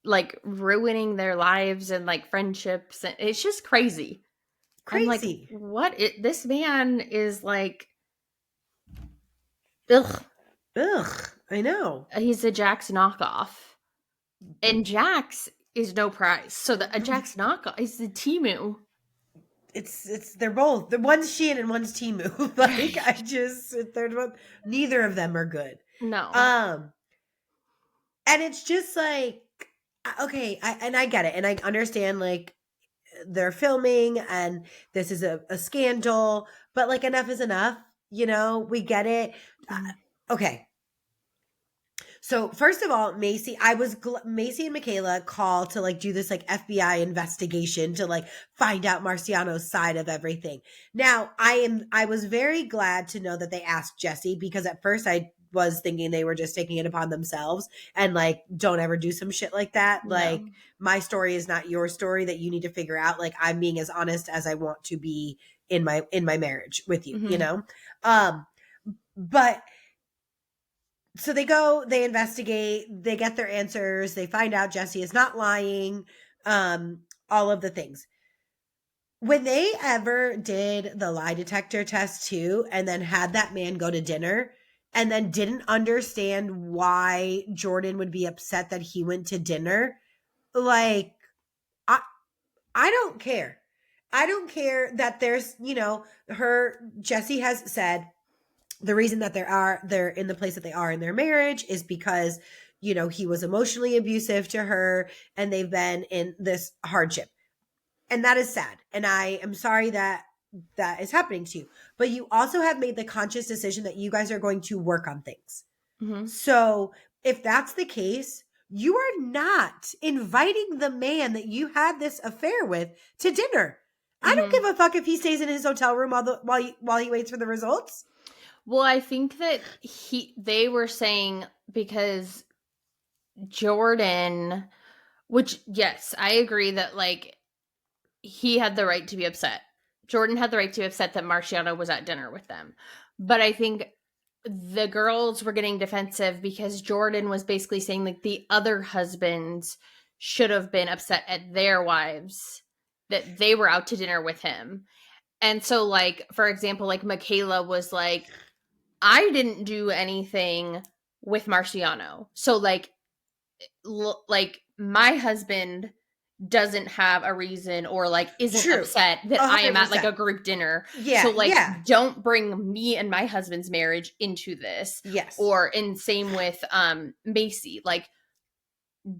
like ruining their lives and like friendships. It's just crazy. I'm like, what? This man is like, ugh. I know. He's a Jax knockoff, and Jax is no prize. So a Jax knockoff is the Temu. They're both. One's Shein and one's Temu. Like neither of them are good. No. And it's just like, okay, I get it, and I understand like they're filming and this is a scandal, but like enough is enough, we get it. Okay. So first of all, Macy and Michaela called to like do this like FBI investigation to like find out Marciano's side of everything. Now I was very glad to know that they asked Jesse, because at first I was thinking they were just taking it upon themselves and like, don't ever do some shit like that. No. Like my story is not your story that you need to figure out. Like I'm being as honest as I want to be in my marriage with you, but so they investigate, they get their answers, they find out Jesse is not lying, all of the things. When they ever did the lie detector test too, and then had that man go to dinner and then didn't understand why Jordan would be upset that he went to dinner, like, I don't care. I don't care that there's, Jesse has said the reason that they're in the place that they are in their marriage is because, he was emotionally abusive to her and they've been in this hardship. And that is sad. And I am sorry that is happening to you. But you also have made the conscious decision that you guys are going to work on things. Mm-hmm. So if that's the case, you are not inviting the man that you had this affair with to dinner. Mm-hmm. I don't give a fuck if he stays in his hotel room while he waits for the results. Well, I think that they were saying because Jordan, which, yes, I agree that, like, he had the right to be upset. Jordan had the right to be upset that Marciano was at dinner with them. But I think the girls were getting defensive because Jordan was basically saying, like, the other husbands should have been upset at their wives that they were out to dinner with him. And so, like, for example, like, Michaela was like, I didn't do anything with Marciano. So, like, my husband doesn't have a reason or, like, isn't upset that I am at, like, a group dinner. Yeah. So, like, don't bring me and my husband's marriage into this. Yes. Or, and same with Macy. Like,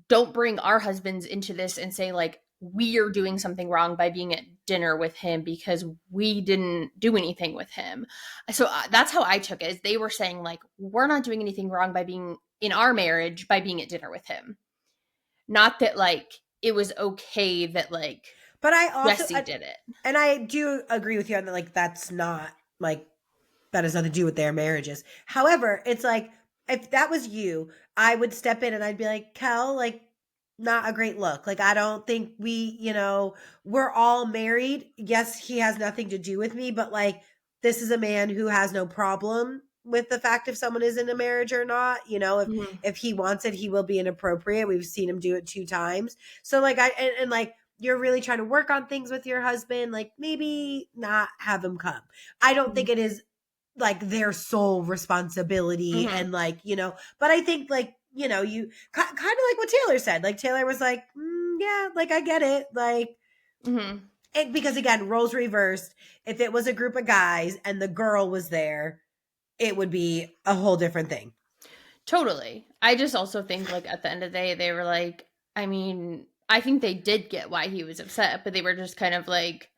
don't bring our husbands into this and say, like, we are doing something wrong by being at dinner with him because we didn't do anything with him. So that's how I took it, is they were saying, like, we're not doing anything wrong by being in our marriage by being at dinner with him. Not that, like, it was okay that, like, but I also Jesse did it. And I do agree with you on that, like, that's not, like, that has nothing to do with their marriages. However, it's like, if that was you, I would step in and I'd be like, Kel, like, not a great look. Like, I don't think we're all married. Yes, he has nothing to do with me, but, like, this is a man who has no problem with the fact if someone is in a marriage or not. If he wants it, he will be inappropriate. We've seen him do it 2 times. So, like, like, you're really trying to work on things with your husband, like, maybe not have him come. I don't think it is, like, their sole responsibility. And, like, but I think, like, you kind of like what Taylor said. Like, Taylor was like, yeah, like, I get it. Like, because, again, roles reversed. If it was a group of guys and the girl was there, it would be a whole different thing. Totally. I just also think, like, at the end of the day, they were like, I mean, I think they did get why he was upset, but they were just kind of like,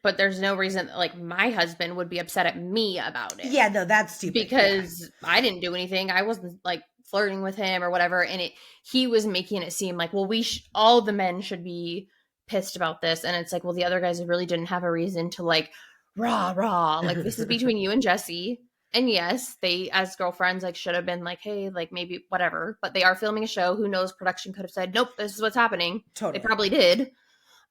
but there's no reason that, like, my husband would be upset at me about it. Yeah, no, that's stupid. Because I didn't do anything. I wasn't, like, flirting with him or whatever. And he was making it seem like, well, all the men should be pissed about this. And it's like, well, the other guys really didn't have a reason to, like, rah, like, this is between you and Jesse. And yes, they, as girlfriends, like, should have been like, hey, like, maybe whatever. But they are filming a show. Who knows? Production could have said, nope, this is what's happening. Totally. They probably did.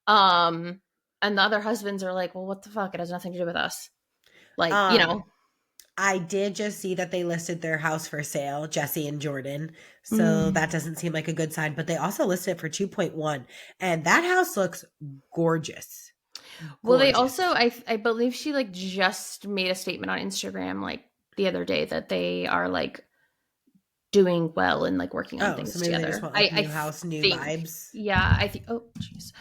And the other husbands are like, well, what the fuck? It has nothing to do with us. Like, I did just see that they listed their house for sale, Jesse and Jordan. So that doesn't seem like a good sign. But they also listed it for 2.1. And that house looks gorgeous. Well, they also, I believe she, like, just made a statement on Instagram, like, the other day that they are, like, doing well and, like, working on things together. They just want, like, new house, new vibes. Yeah, I think. Oh, jeez.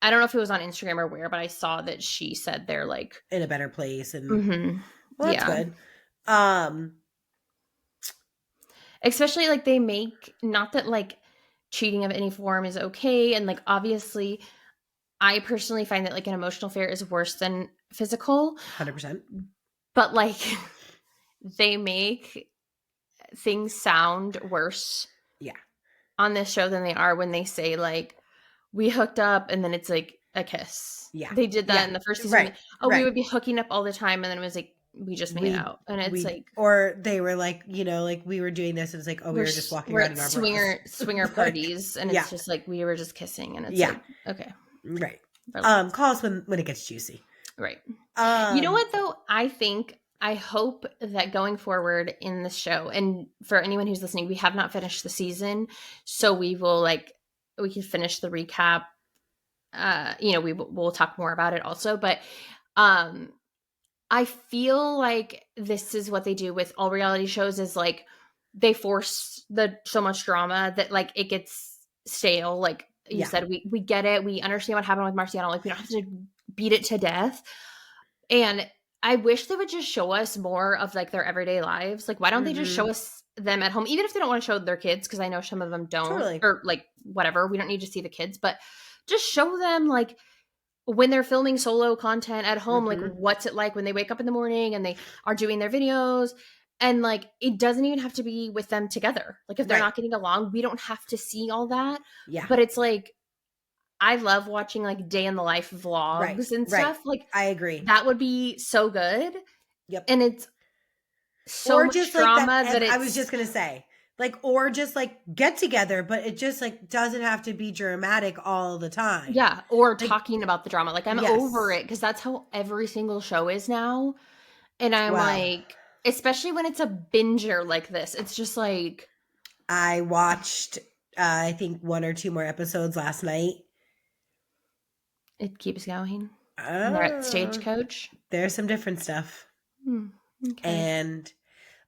I don't know if it was on Instagram or where, but I saw that she said they're, like, in a better place. And well, that's good. Especially, like, they make, not that, like, cheating of any form is okay, and, like, obviously, I personally find that, like, an emotional affair is worse than physical. 100%. But, like, they make things sound worse on this show than they are when they say, like, we hooked up and then it's, like, a kiss. Yeah. They did that in the first season. Right. We would be hooking up all the time, and then it was like, we just made out. And it's like, or they were like, like, we were doing this, and it's like, oh, we were just walking around in our swinger parties, and it's just like, we were just kissing, and it's like, okay. Right. Call us when it gets juicy. Right. You know what, though? I hope that going forward in the show, and for anyone who's listening, we have not finished the season, so we will, like, we can finish the recap. We'll talk more about it also, but I feel like this is what they do with all reality shows, is, like, they force so much drama that, like, it gets stale. Like you said, we get it. We understand what happened with Marciano. Like, we don't have to beat it to death. And I wish they would just show us more of, like, their everyday lives. Like, why don't they just show us them at home, even if they don't want to show their kids, because I know some of them don't, or, like, whatever. We don't need to see the kids, but just show them, like, when they're filming solo content at home, like, what's it like when they wake up in the morning and they are doing their videos. And, like, it doesn't even have to be with them together. Like, if they're not getting along, we don't have to see all that. Yeah. But it's like, I love watching, like, day in the life vlogs and stuff. Like, I agree. That would be so good. Yep. And it's so or much just drama like that. that it's, I was just gonna say, like, or just like get together, but it just like doesn't have to be dramatic all the time. yeah, or Like, talking about the drama. Like, I'm yes. over it because that's how every single show is now. And I'm Wow. like, especially when it's a binger like this, it's just like, I watched, I think 1 or 2 more episodes last night. it keeps going. And they're at Stagecoach. There's some different stuff. Okay. And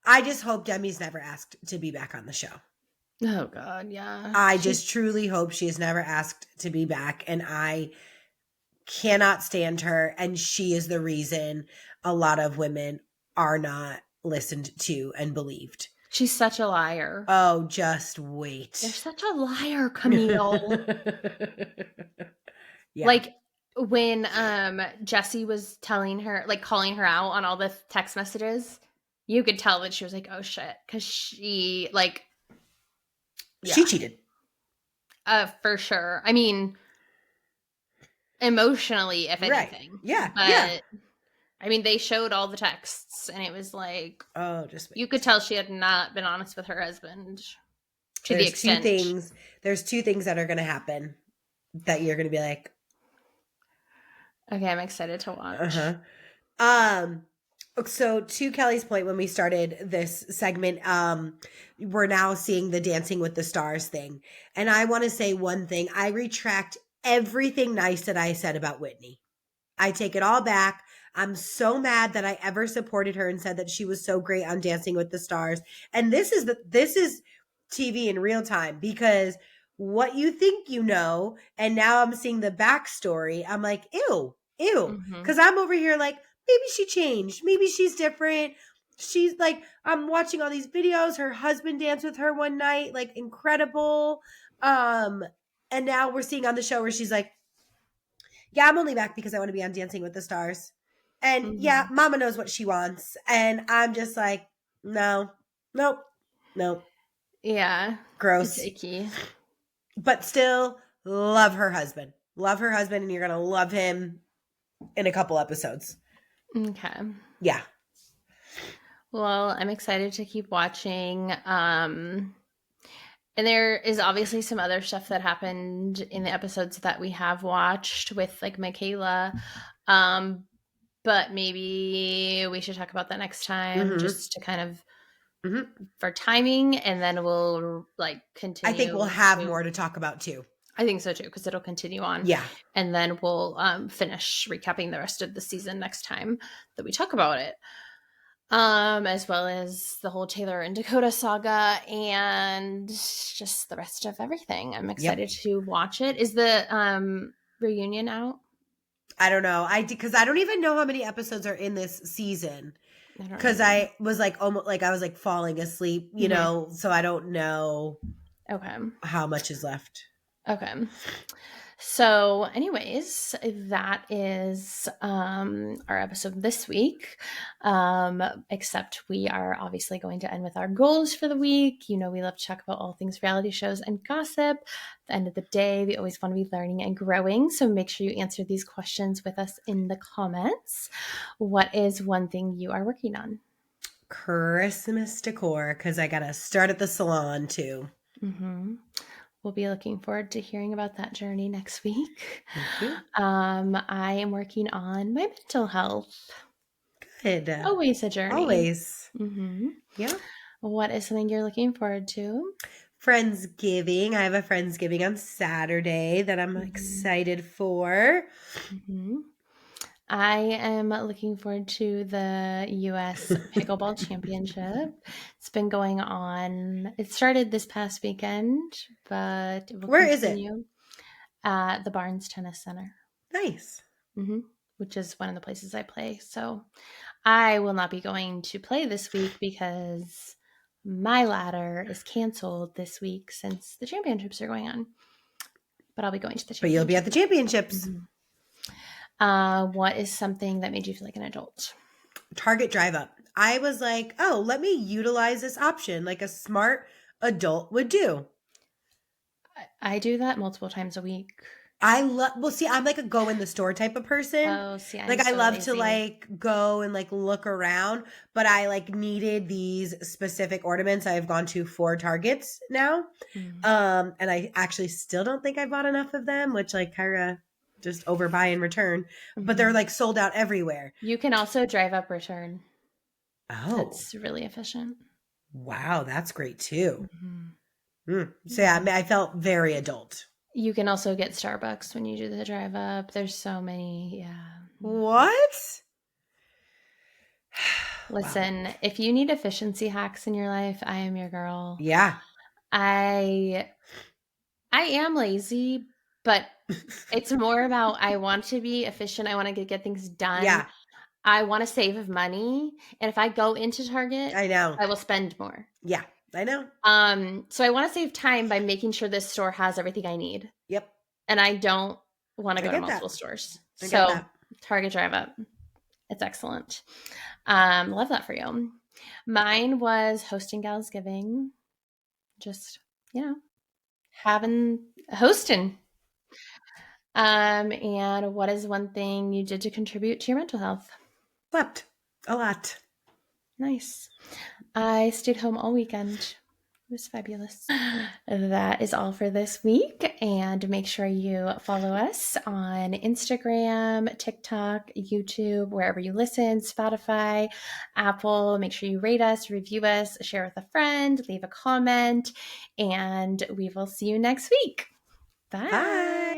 I just hope Demi's never asked to be back on the show. Oh, God, yeah. I just truly hope she is never asked to be back. And I cannot stand her. And she is the reason a lot of women are not listened to and believed. She's such a liar. Oh, just wait. You're such a liar, Camille. Yeah. Like, when Jessie was telling her, like, calling her out on all the text messages, you could tell that she was like, oh, shit. Because she, like... Yeah. She cheated. For sure. I mean, emotionally, if anything. Yeah. But, yeah. I mean, they showed all the texts, and it was like... Oh, just wait. You could tell she had not been honest with her husband to the extent. There's 2 things that are going to happen that you're going to be like... Okay, I'm excited to watch. So to Kelly's point, when we started this segment, we're now seeing the Dancing with the Stars thing. And I want to say one thing. I retract everything nice that I said about Whitney. I take it all back. I'm so mad that I ever supported her and said that she was so great on Dancing with the Stars. And this is TV in real time, because what you think you know, and now I'm seeing the backstory. I'm like, ew. Because I'm over here like, maybe she changed. Maybe she's different. She's like, I'm watching all these videos. Her husband danced with her one night, like incredible. And now we're seeing on the show where she's like, yeah, I'm only back because I want to be on Dancing with the Stars. And yeah, mama knows what she wants. And I'm just like, no. Yeah. Gross. It's icky. But still love her husband. Love her husband, and you're going to love him in a couple episodes. Okay. Yeah. Well, I'm excited to keep watching. And there is obviously some other stuff that happened in the episodes that we have watched with like Michaela. But maybe we should talk about that next time, just to kind of for timing, and then we'll like continue. I think we'll have more to talk about too. I think so too, because it'll continue on. Yeah. And then we'll finish recapping the rest of the season next time that we talk about it. As well as the whole Taylor and Dakota saga and just the rest of everything. I'm excited to watch it. Is the reunion out? I don't know. Because I don't even know how many episodes are in this season. Because I was like almost like I was like falling asleep, you know, so I don't know how much is left. Okay. So anyways, that is our episode this week. Except we are obviously going to end with our goals for the week. You know, we love to talk about all things reality shows and gossip. At the end of the day, we always want to be learning and growing. So make sure you answer these questions with us in the comments. What is one thing you are working on? Christmas decor, because I got to start at the salon too. We'll be looking forward to hearing about that journey next week. I am working on my mental health. Good. Always a journey. Always. Yeah. What is something you're looking forward to? Friendsgiving. I have a Friendsgiving on Saturday that I'm excited for. I am looking forward to the U.S. Pickleball Championship. It's been going on. It started this past weekend, but it will continue at the Barnes Tennis Center. Nice. Which is one of the places I play. So I will not be going to play this week because my ladder is canceled this week since the championships are going on. But I'll be going to the championships. But you'll be at the championships. What is something that made you feel like an adult? Target drive up. I was like, oh, let me utilize this option like a smart adult would do. I do that multiple times a week. Well, see, I'm like a go in the store type of person. Oh, see, I'm Like I so love to lazy. like go and like look around, but I like needed these specific ornaments. I've gone to 4 Targets now. And I actually still don't think I bought enough of them, which like Kyra just overbuy and return, but they're like sold out everywhere. You can also drive up return. Oh, That's really efficient. wow. That's great too. So yeah, I felt very adult. You can also get Starbucks when you do the drive up. There's so many. Yeah. What? Listen, if you need efficiency hacks in your life, I am your girl. Yeah. I am lazy, but it's more about I want to be efficient. I want to get things done. Yeah. I want to save money. And if I go into Target, I know. I will spend more. Yeah, I know. So I want to save time by making sure this store has everything I need. Yep. And I don't want to I go to get that. multiple stores. I get So that. Target drive up. It's excellent. Love that for you. Mine was hosting Gals Giving. Just, hosting. And what is one thing you did to contribute to your mental health? Slept a lot. Nice. I stayed home all weekend. It was fabulous. That is all for this week. And make sure you follow us on Instagram, TikTok, YouTube, wherever you listen, Spotify, Apple. Make sure you rate us, review us, share with a friend, leave a comment, and we will see you next week. Bye. Bye.